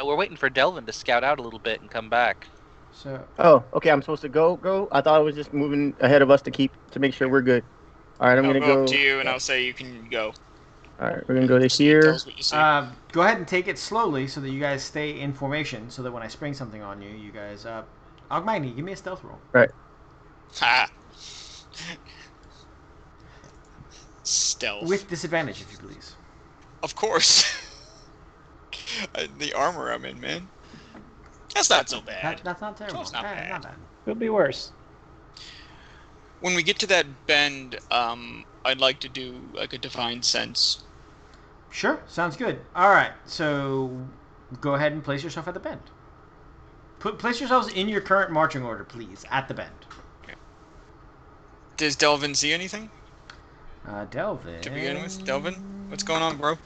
We're waiting for Delvin to scout out a little bit and come back. So Oh, okay. I'm supposed to go. I thought I was just moving ahead of us to make sure we're good. All right, I'm I'll gonna go up to go. you and I'll say you can go. All right, we're gonna go to So you tell here. us what you see. go ahead and take it slowly so that you guys stay in formation. So that when I spring something on you, you guys. Ogmagny, give me a stealth roll. Right. Ha! Stealth. With disadvantage, if you please. Of course. The armor I'm in, man. That's not so bad. That's not terrible. That's not bad. Not bad. Could be worse. When we get to that bend, I'd like to do like a divine sense. Sure, sounds good. All right, so go ahead and place yourself at the bend. Place yourselves in your current marching order, please, at the bend. Okay. Does Delvin see anything Delvin. to begin with? Delvin, what's going on, bro?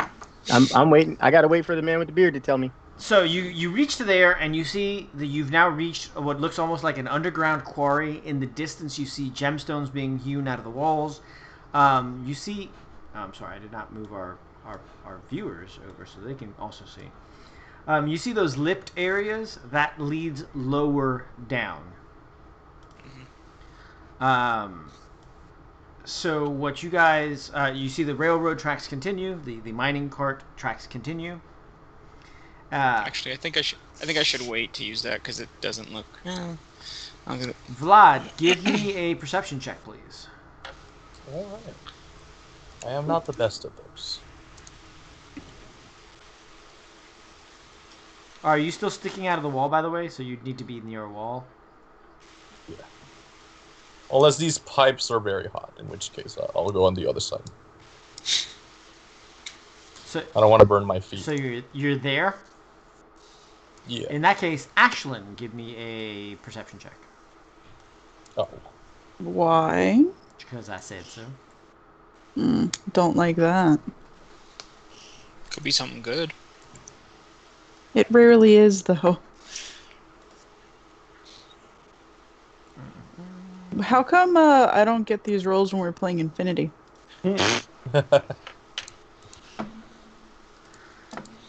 I'm waiting. I gotta wait for the man with the beard to tell me. So you reach to there, and you see that you've now reached what looks almost like an underground quarry. In the distance, you see gemstones being hewn out of the walls. You see... I'm sorry, I did not move our viewers over so they can also see. You see those lipped areas? That leads lower down. So what you guys... you see the railroad tracks continue. The mining cart tracks continue. Actually, I think I should wait to use that because it doesn't look. I'm gonna. Vlad, give me a perception check, please. All right. I am not the best of those. Are you still sticking out of the wall, by the way? So you'd need to be near a wall. Yeah. Unless these pipes are very hot, in which case I'll go on the other side. So I don't want to burn my feet. So you're there. Yeah. In that case, Ashlyn, give me a perception check. Oh. Why? Because I said so. Don't like that. Could be something good. It rarely is, though. How come I don't get these rolls when we're playing Infinity?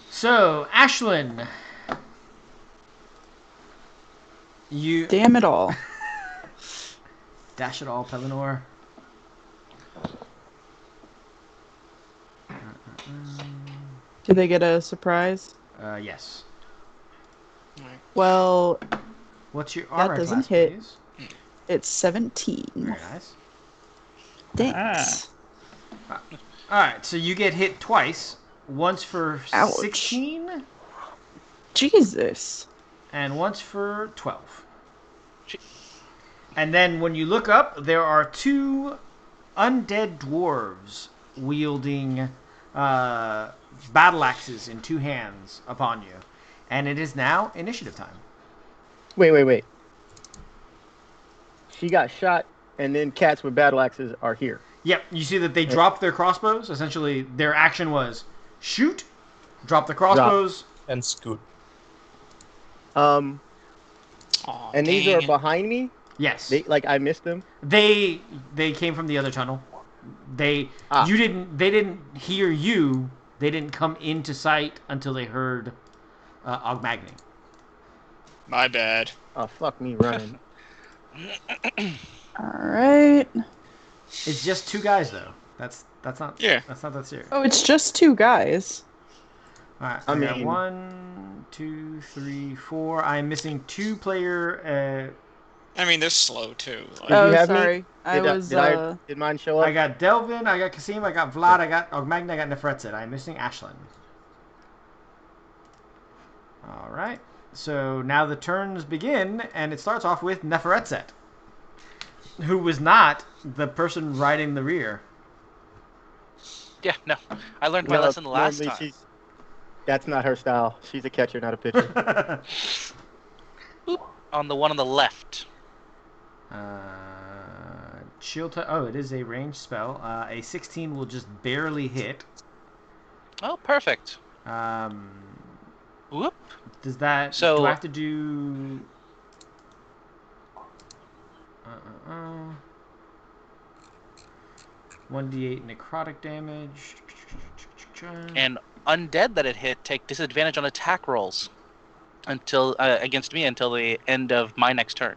So, Ashlyn, you Damn it all. dash it all, Pellinor. Do they get a surprise? Yes. Well, What's your armor doesn't class, hit. please? it's 17. Very nice. Thanks. Alright, so you get hit twice. Once for Ouch. 16 Jesus. and once for 12. And then when you look up, there are two undead dwarves wielding battle axes in two hands upon you. And it is now initiative time. Wait. She got shot, and then cats with battle axes are here. Yep, you see that they dropped their crossbows. Essentially, their action was shoot, drop the crossbows. And scoot. Aw, And these dang are it. behind me. Yes. I missed them. They came from the other tunnel. They didn't hear you. They didn't come into sight until they heard Ogmagny. My bad. Oh, fuck me running. Alright. It's just two guys though. That's not that serious. Oh, it's just two guys. Alright, I I got mean- 1, 2, 3, 4. I'm missing 2 player. I mean, they're slow too. Like, Did Oh, you have me? sorry. Did mine show up? I got Delvin, I got Kasim, I got Vlad, I got Ogmagny, I got Nefretsit. I'm missing Ashlyn. Alright. So now the turns begin, and it starts off with Nefretsit, who was not the person riding the rear. Yeah, no. I learned my lesson last normally time. That's not her style. She's a catcher, not a pitcher. On the one on the left. Shield. It is a ranged spell. A 16 will just barely hit. Oh, perfect. Whoop. Does that? So- do I have to do? 1d8 necrotic damage. And undead that it hit take disadvantage on attack rolls until against me until the end of my next turn.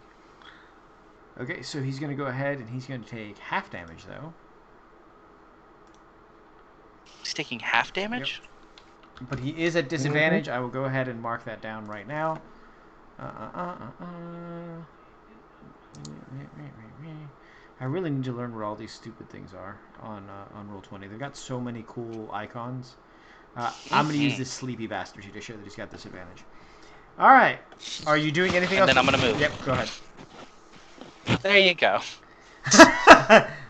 Okay, so he's going to go ahead and he's going to take half damage, though. He's taking half damage? But he is at disadvantage. I will go ahead and mark that down right now. I really need to learn what all these stupid things are on Roll20. They've got so many cool icons. I'm going to use this sleepy bastard here to show that he's got disadvantage. All right. Are you doing anything else? And then I'm going to move. Yep, go ahead. There you go.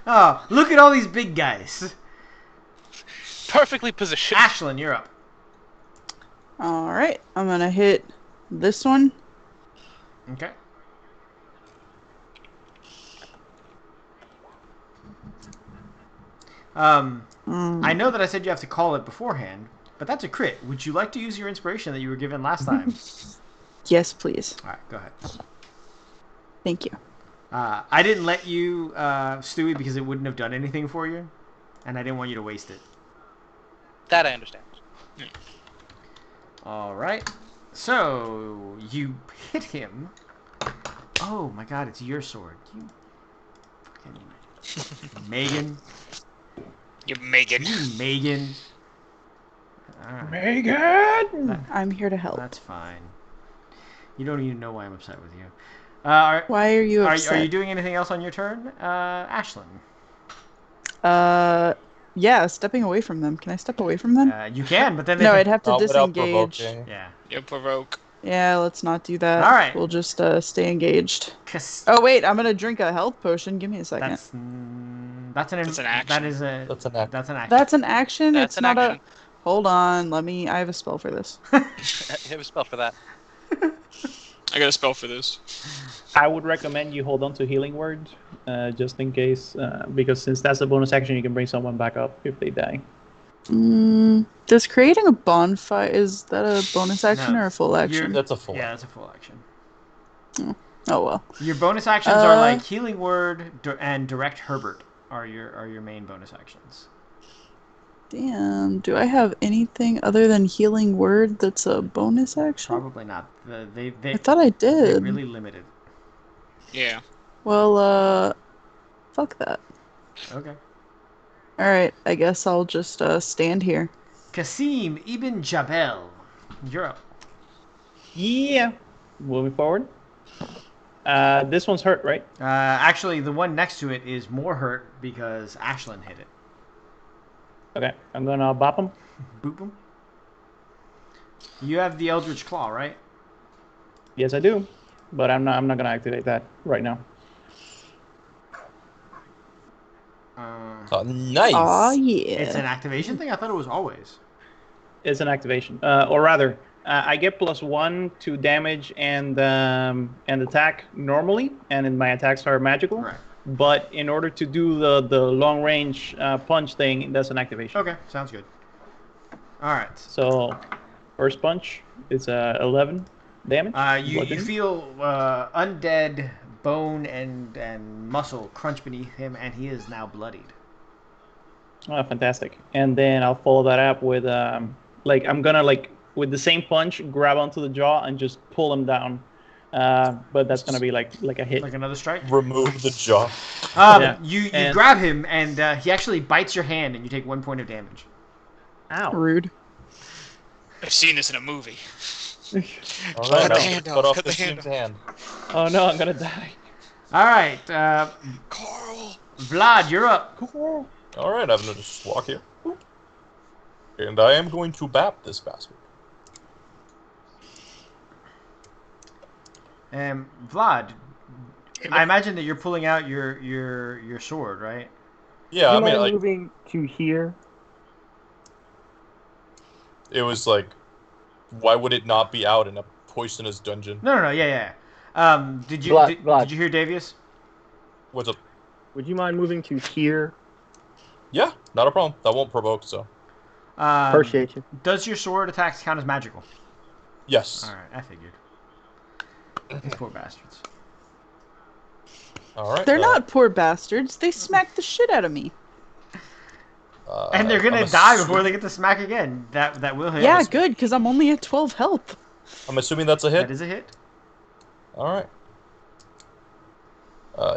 Oh, look at all these big guys. Perfectly positioned. Ashlyn, you're up. All right, I'm gonna hit this one. Okay. I know that I said you have to call it beforehand, but that's a crit. Would you like to use your inspiration that you were given last time? Yes, please. All right, go ahead. Thank you. I didn't let you, Stewie, because it wouldn't have done anything for you, and I didn't want you to waste it. That I understand. All right. So you hit him. Oh my God! It's your sword. You fucking Megan. You Megan. You Megan. Megan! I'm here to help. That's fine. You don't even know why I'm upset with you. Why are you upset? Are you doing anything else on your turn, Ashlyn? Yeah, stepping away from them. Can I step away from them? You can, but then they No, can... I'd have to Without disengage. provoking. Yeah. You provoke. Yeah, let's not do that. All right. We'll just stay engaged. Oh wait, I'm gonna drink a health potion. Give me a second. That's an action. That's an action. That's an action. That's it's an not action. a. Hold on. I have a spell for this. I have a spell for that. I got a spell for this. I would recommend you hold on to healing word, just in case, because since that's a bonus action, you can bring someone back up if they die. Does creating a bonfire, is that a bonus action or a full action? That's a full. Yeah, that's a full action. Oh well. Your bonus actions are like healing word and direct Herbert are your main bonus actions. Damn. Do I have anything other than healing word that's a bonus action? Probably not. I thought I did. They're really limited. Yeah. Well, fuck that. Okay. All right. I guess I'll just stand here. Qasim Ibn Jabel, you're up. Yeah. Moving forward. This one's hurt, right? Actually, the one next to it is more hurt because Ashlyn hit it. Okay, I'm gonna bop him. Boop him. You have the Eldritch Claw, right? Yes, I do, but I'm not gonna activate that right now. Nice. Oh yeah. It's an activation thing? I thought it was always. It's an activation, or rather, I get +1 to damage and attack normally, and then my attacks are magical. Right. But in order to do the long range punch thing, that's an activation. Okay, sounds good. All right. So, first punch, it's 11 damage. You feel undead bone and muscle crunch beneath him, and he is now bloodied. Oh, fantastic! And then I'll follow that up with I'm gonna with the same punch grab onto the jaw and just pull him down. But that's gonna be like a hit. Like another strike? Remove the jaw. You grab him, and he actually bites your hand, and you take 1 point of damage. Ow. Rude. I've seen this in a movie. All Cut right, the I'll hand cut off, off cut the this hand team's hand. Oh no, I'm gonna die. All right, Carl. Vlad, you're up. All right, I'm gonna just walk here, and I am going to bap this bastard. Vlad, I imagine that you're pulling out your sword, right? Yeah, I Am mean, I like, moving to here? it was like, why would it not be out in a poisonous dungeon? No, yeah. Did you Vlad. did you hear Davius? What's up? Would you mind moving to here? Yeah, not a problem. That won't provoke, so. Appreciate you. Does your sword attacks count as magical? Yes. All right, I figured. These poor bastards. All right. They're not poor bastards. They smacked the shit out of me. And they're gonna I'm die before assuming- they get to smack again. That will hit. Yeah, good, because I'm only at 12 health. I'm assuming that's a hit. That is a hit. All right.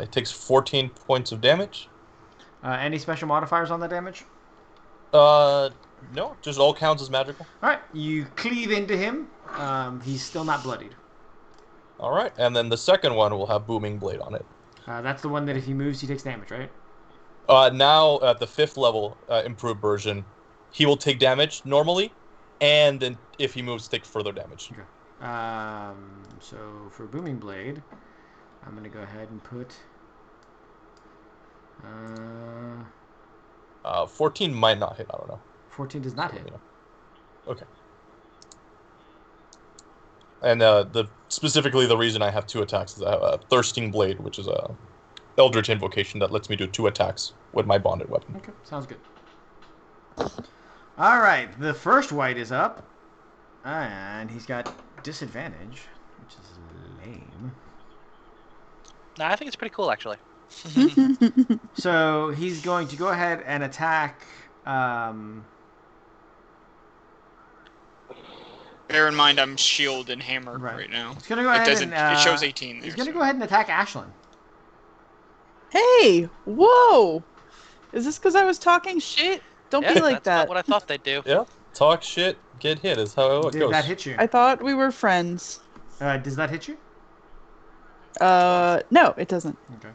It takes 14 points of damage. Any special modifiers on that damage? No, just all counts as magical. All right, you cleave into him. He's still not bloodied. All right, and then the second one will have booming blade on it. That's the one that if he moves, he takes damage, right? Now at the 5th level improved version, he will take damage normally, and then if he moves, take further damage. Okay. So for booming blade, I'm gonna go ahead and put. 14 might not hit. I don't know. 14 does not hit. Okay. And specifically the reason I have 2 attacks is I have a Thirsting Blade, which is a Eldritch invocation that lets me do 2 attacks with my bonded weapon. Okay, sounds good. All right, the first white is up, and he's got disadvantage, which is lame. No, I think it's pretty cool actually. So he's going to go ahead and attack. Bear in mind, I'm shield and hammer Right. right now. He's gonna go It ahead doesn't. and. It shows 18 there. He's gonna so. go ahead and attack Ashlyn. Hey, whoa! Is this because I was talking shit? Don't Yeah, be like that's not that. what I thought they'd do. Yeah, talk shit, get hit is how it Did goes. that hit you? I thought we were friends. Does that hit you? No, it doesn't. Okay.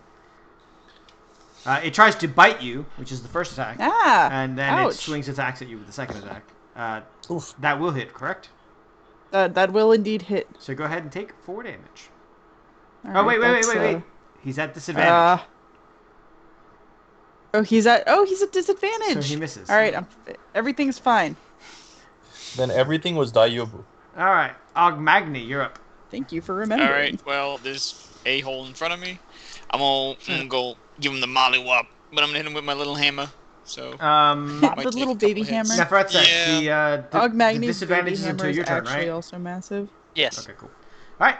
It tries to bite you, which is the first attack, Ah, and then ouch. it swings attacks at you with the second attack. Oof. That will hit, correct? That will indeed hit. So go ahead and take 4 damage. All Oh, right, wait. that's, He's at disadvantage. He's at disadvantage. So he misses. All right, everything's fine. Then everything was Daiobu. All right, Ogmagni, you're up. Thank you for remembering. All right. Well, there's a hole in front of me. I'm gonna go give him the mollywop, but I'm gonna hit him with my little hammer. So Not might the take little a couple baby hits. hammer. Nefretze, the Ogmagni's disadvantage baby is hammer until is your turn, actually right? also massive. Yes. Okay, cool. All right.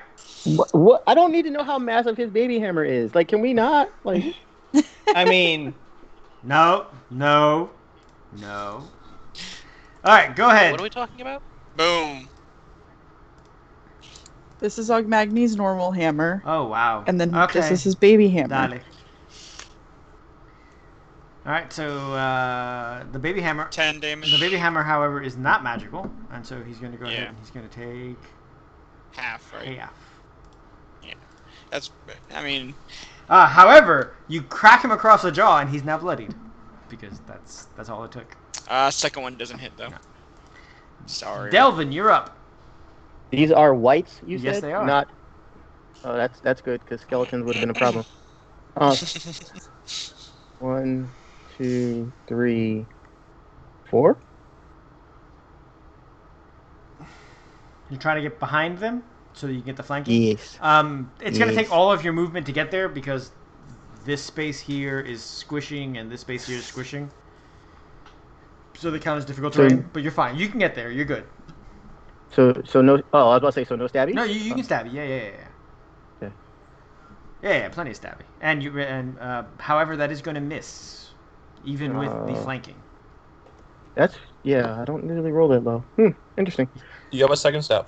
What? I don't need to know how massive his baby hammer is. Like, can we not? Like, I mean, No. All right, go ahead. What are we talking about? Boom. This is Ogmagni's normal hammer, Oh, wow. and then okay. this is his baby hammer. Dale. All right, so the baby hammer. 10 damage. The baby hammer, however, is not magical, and so he's going to go ahead Yeah. and he's going to take half, right? half. That's. I mean, However, you crack him across the jaw, and he's now bloodied, because that's all it took. second one doesn't hit though. No. Sorry. Delvin, you're up. these are whites, you Yes, said? they are. Not. Oh, that's good, because skeletons would have been a problem. 1, 2, 3, 4? You're trying to get behind them so that you can get the flanking. Yes. It's going to Yes. take all of your movement to get there because this space here is squishing and this space here is squishing. So they count as difficult So- terrain, but you're fine. You can get there. You're good. So no. Oh, I was about to say, so no stabby? No, you can stab it. Yeah. Okay. Yeah, plenty of stabby. However, that is going to miss, even with the flanking. Yeah, I don't usually roll that low. Interesting. Do you have a second stab?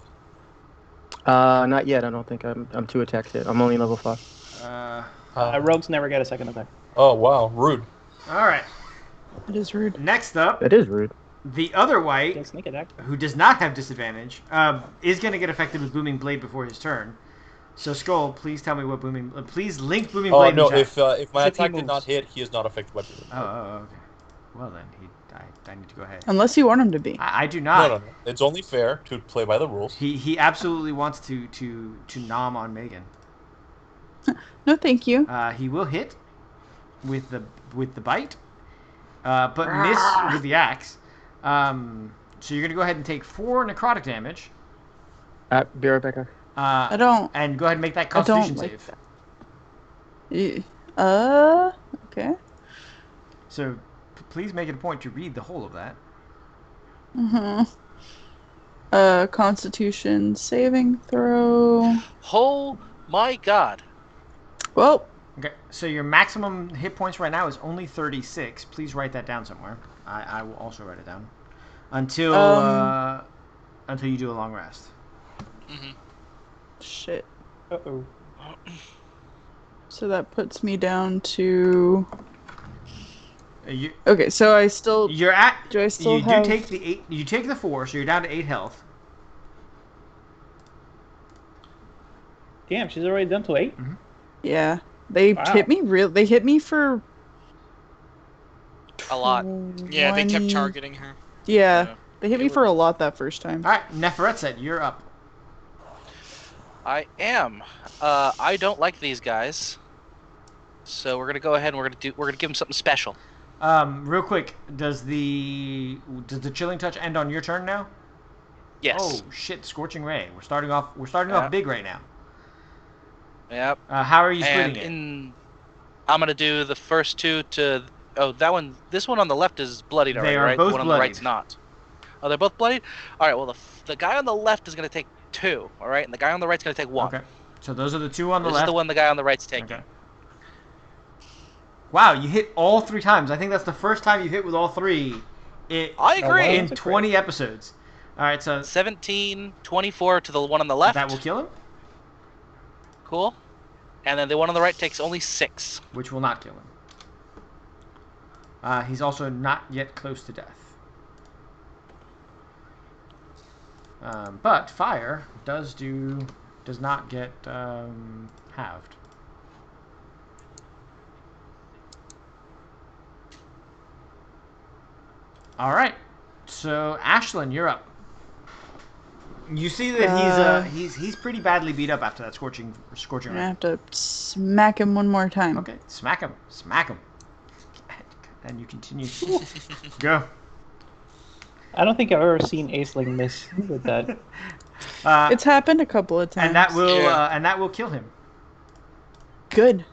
Not yet, I don't think. I'm 2 attacks hit. I'm only level 5. Rogues never get a second attack. Oh, wow, rude. All right. It is rude. Next up, That is rude. the other white, Get sneak attack. who does not have disadvantage, is going to get affected with Booming Blade before his turn. So Skull, please tell me what Booming. Please link Booming Oh Blade. no, in chat. if my Except he attack did moves. not hit, he is not affected by booming. Oh, okay. Well then, I need to go ahead. Unless you want him to be. I do No, not. no, no. It's only fair to play by the rules. He absolutely wants to nom on Megan. No, thank you. He will hit with the bite, but miss with the axe. So you're gonna go ahead and take 4 necrotic damage. Be right back. I don't. And go ahead and make that I Constitution don't like save. that. Okay. So please make it a point to read the whole of that. Constitution saving throw. Oh my God. Well, Okay, so your maximum hit points right now is only 36. Please write that down somewhere. I will also write it down. Until you do a long rest. Mm-hmm. Shit. Uh-oh. So that puts me down to. You, Okay, so I still. you're at. Do I still you have? do take the 8. You take the 4, so you're down to 8 health. Damn, she's already done to 8? Yeah, they Wow. hit me real. They hit me for A lot. Yeah, they kept 20 targeting her. Yeah, Yeah. they hit They me were- for a lot that first time. All right, Neferetset, you're up. I am. I don't like these guys, so we're gonna go ahead and we're gonna give them something special. Real quick, does the chilling touch end on your turn now? Yes. Oh shit! Scorching ray. We're starting off big right now. Yep. How are you And splitting it? I'm gonna do the first 2 to. Oh, that one. This one on the left is bloodied They already, are right? both The one on the bloodied. right's not. Oh, they're both bloodied. All right. Well, the guy on the left is gonna take 2. All right, and the guy on the right's gonna take 1. Okay. So those are the 2 on the This left. is the one the guy on the right's taking. Okay. Wow, you hit all 3 times. I think that's the first time you've hit with all 3. I agree. In 20 episodes. All right, so 17, 24 to the one on the left. that will kill him, Cool. And then the one on the right takes only 6. which will not kill him. He's also not yet close to death. But fire does not get halved. All right, so Ashlyn, you're up. You see that he's pretty badly beat up after that scorching I'm ray. gonna have to smack him one more time. Okay, smack him, and you continue. Go. I don't think I've ever seen Aisling miss with that. It's happened a couple of times. and that will kill him. Good.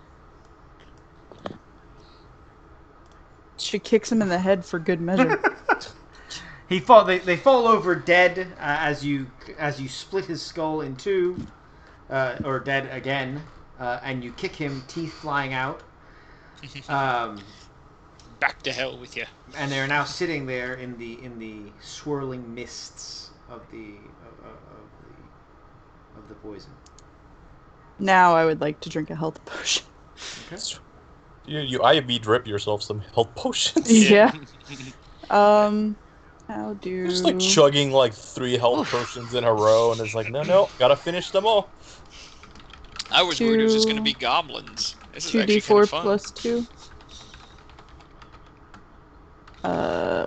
She kicks him in the head for good measure. They fall over dead as you split his skull in 2, or dead again, and you kick him, teeth flying out. Back to hell with you. And they are now sitting there in the swirling mists of the poison. Now I would like to drink a health potion. Okay. You IV drip yourself some health potions. Yeah. How do... Just like chugging like 3 health potions in a row, and it's like, no, gotta finish them all. I was worried it was just going to be goblins. This is actually kind 2d4 of fun. plus 2.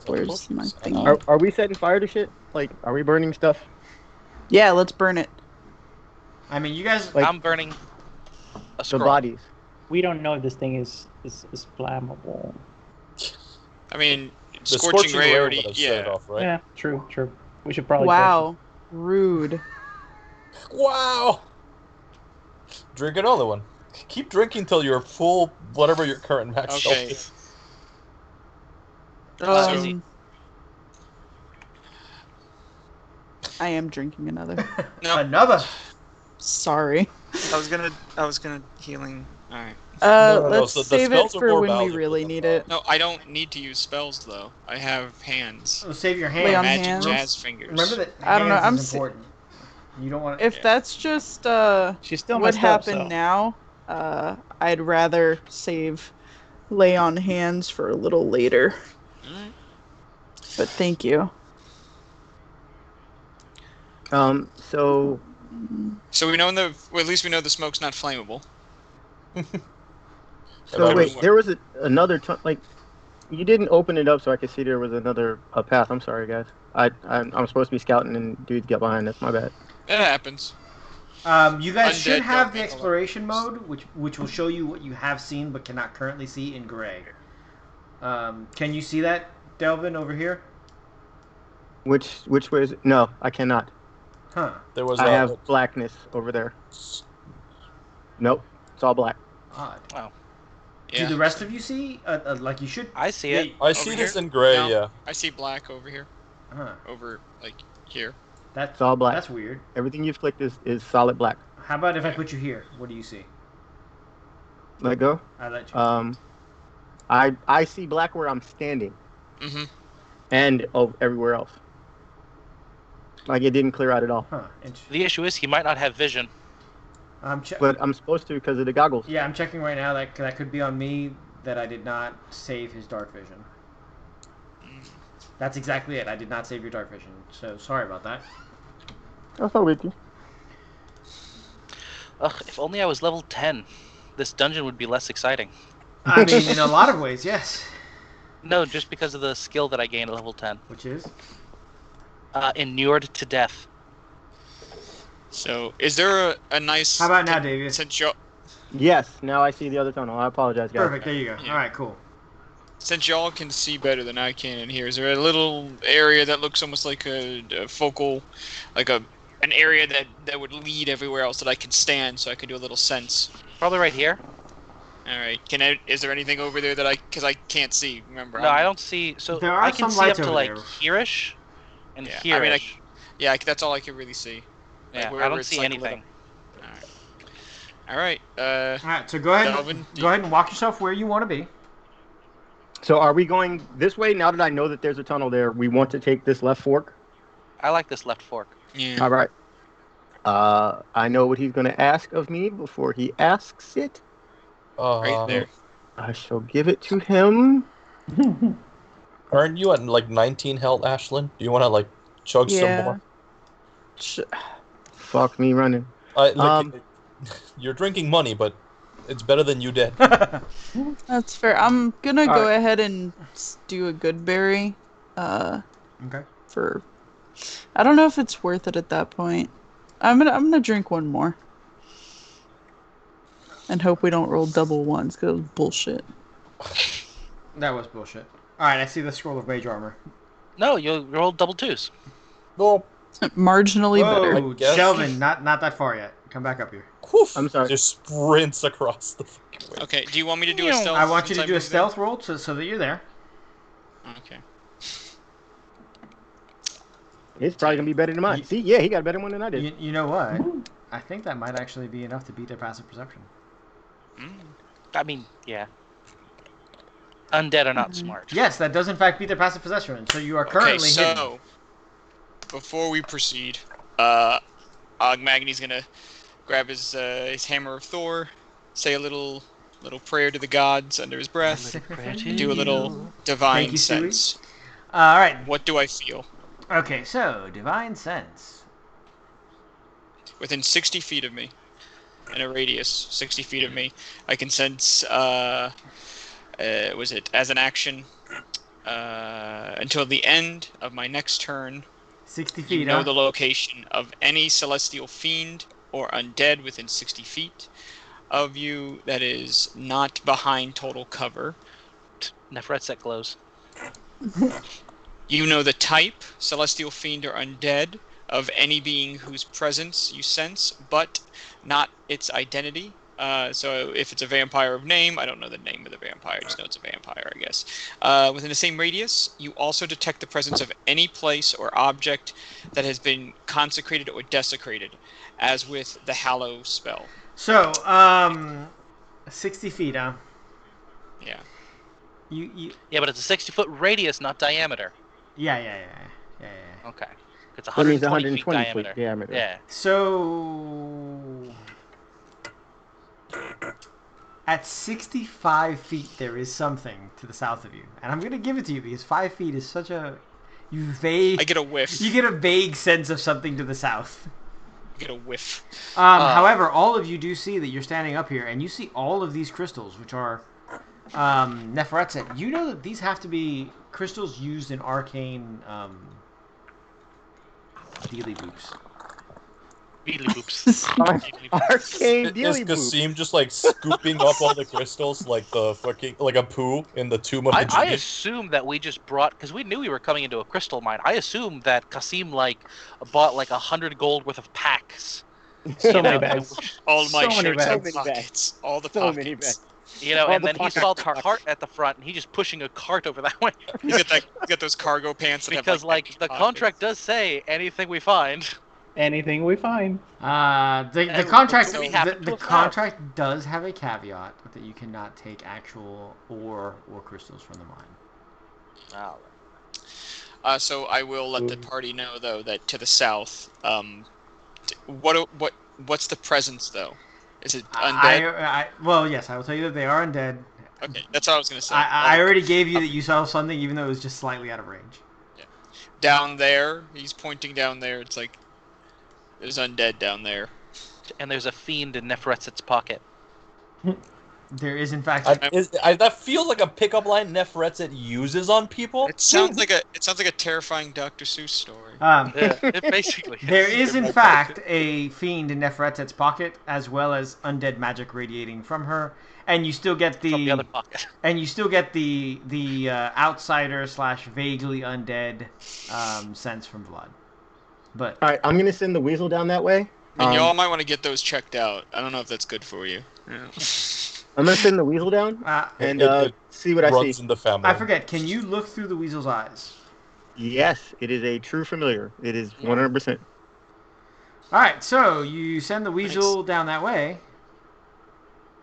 Where's my thing? Are we setting fire to shit? Like, are we burning stuff? Yeah, let's burn it. I mean, you guys. Like- I'm burning a The scroll. bodies. We don't know if this thing is flammable. I mean, The scorching ray would already. have set it Yeah. off, right? Yeah, true. We should probably. Wow. Rude. Wow! Drink another one. Keep drinking till you're full, whatever your current max health Okay. is. Um, I am drinking another. No, Another. Sorry. I was gonna healing. All right. No, Let's so the save it spells are for more when we valuable really than need that. it. No, I don't need to use spells though. I have hands. So save your Lay on hand. Magic hands. jazz fingers. Remember that I don't know, hands I'm is important. You don't want to. If Yeah. that's just She's still what messed up, happened so. now, I'd rather save lay on hands for a little later. Alright. But thank you. So So we know at least we know the smoke's not flammable. So I wait, was- there was another like you didn't open it up so I could see there was another path. I'm sorry, guys. I'm supposed to be scouting and dudes get behind us. My bad. It happens. You guys Undead should have don't the make a lot. exploration mode, which will show you what you have seen but cannot currently see in gray. Can you see that, Delvin, over here? Which way is it? No, I cannot. Huh. There was I a have blackness over there. Nope, it's all black. Odd. Yeah. Do the rest of you see? Like you should. I see it. I see Over this here? in gray, No. yeah. I see black over here. Huh. Over like here. That's It's all black. That's weird. Everything you've clicked is solid black. How about if I put you here? What do you see? let go. I let you. I see black where I'm standing, Mm-hmm. and everywhere else. Like it didn't clear out at all. Huh. Interesting. The issue is he might not have vision. But I'm supposed to because of the goggles. Yeah, I'm checking right now. That could be on me that I did not save his dark vision. That's exactly it. I did not save your dark vision. So sorry about that. That's all with you. Ugh, if only I was level 10. This dungeon would be less exciting. I mean, in a lot of ways, yes. No, just because of the skill that I gained at level 10. Which is? Inured to death. So, is there a nice... How about now, David? Since y'all, Yes. Now I see the other tunnel. I apologize, guys. Perfect. There you go. Yeah. All right, cool. since y'all can see better than I can in here, is there a little area that looks almost like a focal, like an area that would lead everywhere else that I can stand so I can do a little sense? Probably right here. Alright, is there anything over there that because I can't see, remember? No, I don't see. So There are I can some see up lights to over like there. here-ish and Yeah, here-ish. I mean, Yeah, that's all I can really see. Like, yeah, I wherever don't it's, see like, anything. Alright, All right, so go ahead. Delvin, Go ahead and walk yourself where you want to be. So are we going this way now that I know that there's a tunnel there? We want to take this left fork. I like this left fork. yeah. All right. I know what he's going to ask of me before he asks it. Right there. I shall give it to him. Aren't you at like 19 health, Ashlyn? Do you want to like chug some Yeah. more? Fuck me running. You're drinking money, but it's better than you did. That's fair. I'm gonna All go right. ahead and do a good berry. Okay. For I don't know if it's worth it at that point. I'm gonna drink one more. And hope we don't roll double ones, because it was bullshit. That was bullshit. All right, I see the scroll of mage armor. No, you rolled double twos. No. Marginally better. Whoa, guess. Shelvin, not that far yet. Come back up here. I'm sorry. Just sprints across the fucking way. Okay, do you want me to do a stealth? I want you to since do a moved in? stealth roll so that you're there. Okay. It's probably going to be better than mine. You- See, yeah, he got a better one than I did. You know what? I think that might actually be enough to beat their passive perception. I mean, yeah. Undead are not smart. Yes, that does in fact beat their passive perception. So you are Okay, currently hidden. so before we proceed, Magni's gonna grab his hammer of Thor, say a little prayer to the gods under his breath, and do a little divine Thank you, Stewie. sense. All right. What do I feel? Okay, so divine sense. Within 60 feet of me, in a radius 60 feet of me, I can sense. Was it as an action? Until the end of my next turn, 60 you feet. know Huh? the location of any celestial fiend or undead within 60 feet of you that is not behind total cover. Nefret set glows. You know the type, celestial fiend or undead, of any being whose presence you sense, but not its identity. So if it's a vampire of name, I don't know the name of the vampire, I just know it's a vampire, I guess. Within the same radius, you also detect the presence of any place or object that has been consecrated or desecrated, as with the Hallow spell. So, 60 feet, huh? Yeah. You. Yeah, but it's a 60-foot radius, not diameter. Yeah. Okay. It's That means 120 feet 120 diameter. foot diameter. Yeah. So, at 65 feet, there is something to the south of you, and I'm gonna give it to you because 5 feet is such a I vague. get a whiff. You get a vague sense of something to the south. I get a whiff. However, all of you do see that you're standing up here, and you see all of these crystals, which are Neferet said. You know that these have to be crystals used in arcane dealy boops. Beedly boops. Arcane Is dealy boop. Kasim just like scooping up all the crystals like the fucking like a poo in the tomb of the I genie? assumed that we just brought, because we knew we were coming into a crystal mine. I assumed that Kasim bought like 100 gold worth of packs. So You many know, bags. All my So many shirts bags. and So many pockets. All the So pockets. many bags. You know, All and the then he pocket saw the carts. cart at the front, and he's just pushing a cart over that way. He's got those cargo pants that Because have like empty the pockets. contract does say anything we find. Anything we find. The contract we happen to the have contract does have a caveat that you cannot take actual ore or crystals from the mine. Wow. So I will let the party know though that to the south, what's the presence though? Is it undead? Well, yes, I will tell you that they are undead. Okay, that's what I was gonna say. I already gave you that you saw something, even though it was just slightly out of range. Yeah. Down there, he's pointing down there. It's like there's undead down there. And there's a fiend in Neferetset's pocket. There is, in fact, that feels like a pickup line Neferetset uses on people. It sounds like a terrifying Dr. Seuss story. Yeah, it basically is. there is, in fact, a fiend in Neferetset's pocket, as well as undead magic radiating from her, and you still get From the other pocket. and you still get the outsider / vaguely undead sense from Vlad. But All right, I'm gonna send the weasel down that way. I mean, y'all might want to get those checked out. I don't know if that's good for you. Yeah. I'm gonna send the weasel down and It see what I runs see. in the family. I forget. Can you look through the weasel's eyes? Yes, it is a true familiar. It is 100%. All right, so you send the weasel down that way.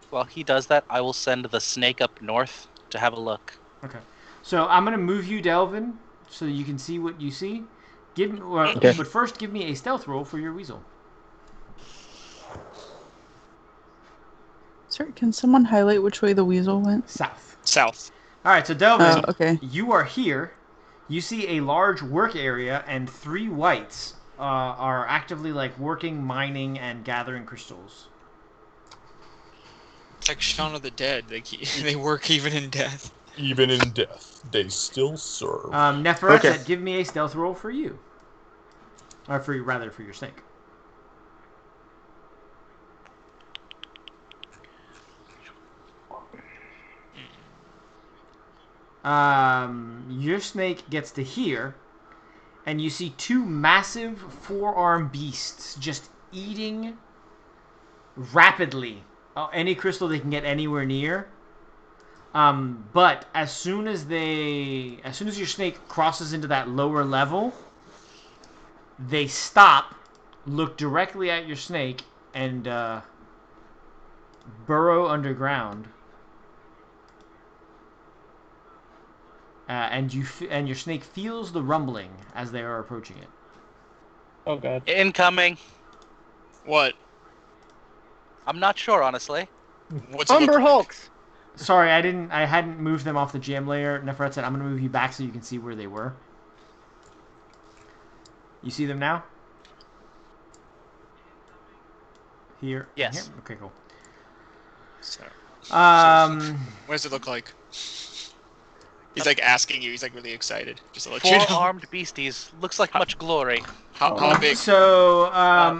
While he does that, I will send the snake up north to have a look. Okay. So I'm gonna move you, Delvin, so you can see what you see. Okay. But first, give me a stealth roll for your weasel. Sorry, can someone highlight which way the weasel went? South. South. All right, so Delvin, Oh, okay. you are here. You see a large work area, and 3 whites are actively working, mining, and gathering crystals. It's like Shaun of the Dead. They work even in death. Even in death, they still serve. Neferetset, Okay. give me a stealth roll for you, or for your snake. Your snake gets to here, and you see 2 massive 4-armed beasts just eating rapidly any crystal they can get anywhere near. But as soon as your snake crosses into that lower level, they stop, look directly at your snake, and burrow underground. And your snake feels the rumbling as they are approaching it. Oh god. Incoming. What? I'm not sure, honestly. What's it look Umber like? Hulks! Sorry, I hadn't moved them off the GM layer. Neferetset said I'm gonna move you back so you can see where they were. You see them now? Here. and Yes. Here? Okay, cool. So, What what does it look like? He's asking you. He's really excited. Just to let you know. 4-armed beasties. Looks like much glory. How big? So,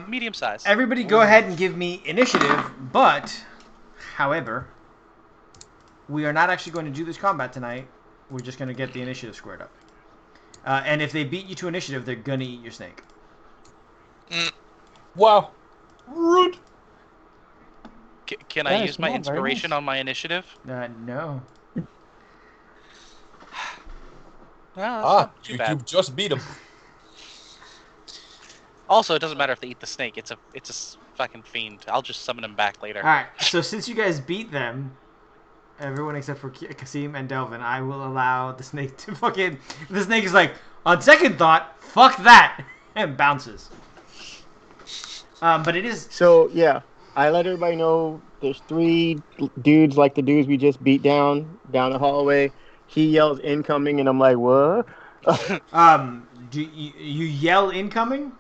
Medium size. everybody go ahead and give me initiative, but, however, we are not actually going to do this combat tonight. We're just going to get the initiative squared up. And if they beat you to initiative, they're going to eat your snake. Wow. Rude. Can Yeah, I it's use my not very inspiration nice. on my initiative? No. Well, that's not too You bad. just beat him. Also, it doesn't matter if they eat the snake. It's a fucking fiend. I'll just summon him back later. Alright, so since you guys beat them, everyone except for Kasim and Delvin, I will allow the snake to fucking... The snake is like, on second thought, fuck that! And bounces. But it is... So, yeah, I let everybody know there's 3 dudes like the dudes we just beat down the hallway. He yells incoming, and I'm like, what? Do you yell incoming?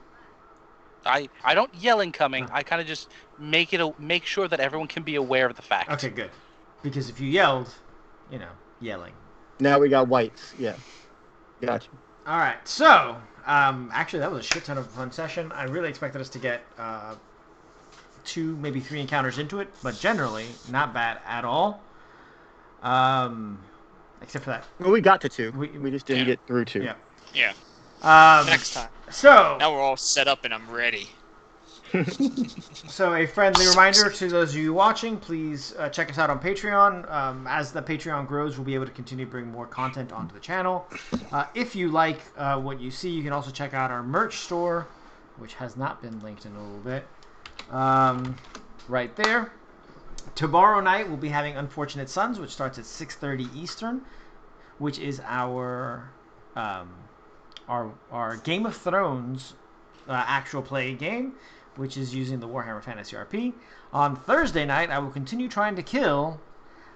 I don't yell incoming. I kind of just make sure that everyone can be aware of the fact. Okay, good. Because if you yelled, yelling. Now we got whites. Yeah. Gotcha. Alright, so, actually that was a shit ton of a fun session. I really expected us to get 2, maybe 3 encounters into it, but generally, not bad at all. Except for that. Well, we got to 2. We We just didn't get through 2. Yeah. Yeah. Next time. So, Now we're all set up and I'm ready. So a friendly reminder to those of you watching, please check us out on Patreon. As the Patreon grows, we'll be able to continue to bring more content onto the channel. If you like what you see, you can also check out our merch store. which has not been linked in a little bit. Right there. Tomorrow night we'll be having Unfortunate Sons, which starts at 6:30 Eastern, which is our Game of Thrones actual play game, which is using the Warhammer Fantasy RP. On Thursday night, I will continue trying to kill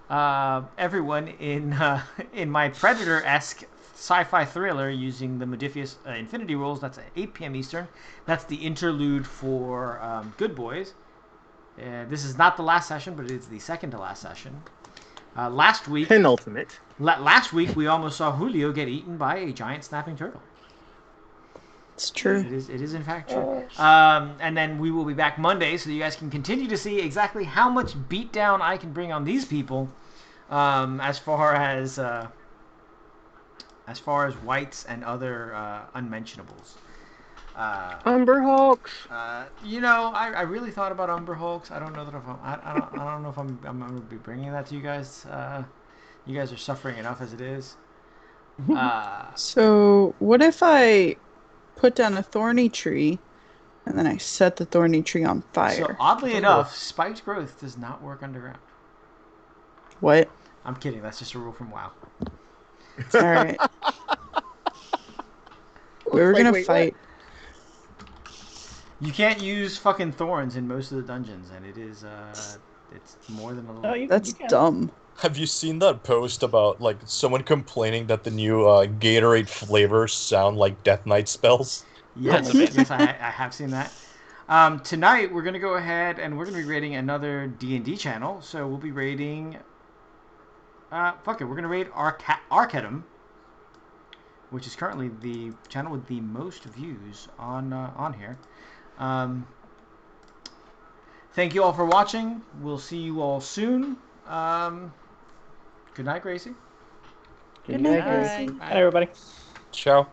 everyone in my Predator-esque sci-fi thriller using the Modifius Infinity Rules. That's at 8 p.m. Eastern. That's the interlude for Good Boys. This is not the last session, but it is the second to last session. Last week, Penultimate. Last week we almost saw Julio get eaten by a giant snapping turtle. It's true. It is in fact true. And then we will be back Monday, so you guys can continue to see exactly how much beatdown I can bring on these people, as far as whites and other unmentionables. Umber Hulks. I really thought about Umber Hulks. I don't know that I don't know if I'm going to be bringing that to you guys. You guys are suffering enough as it is. So what if I put down a thorny tree, and then I set the thorny tree on fire? So oddly enough, spiked growth does not work underground. What? I'm kidding. That's just a rule from WoW. All right. We were gonna fight. You can't use fucking thorns in most of the dungeons, and it is it's more than a little. That's dumb. Have you seen that post about like someone complaining that the new Gatorade flavors sound like Death Knight spells? Yes, yes, I have seen that. Tonight we're gonna go ahead and we're gonna be raiding another D&D channel. So we'll be raiding. We're gonna raid Arcadum, which is currently the channel with the most views on here. Thank you all for watching. We'll see you all soon. Good night, Gracie. Good night, Bye. Gracie. Hi, everybody. Ciao.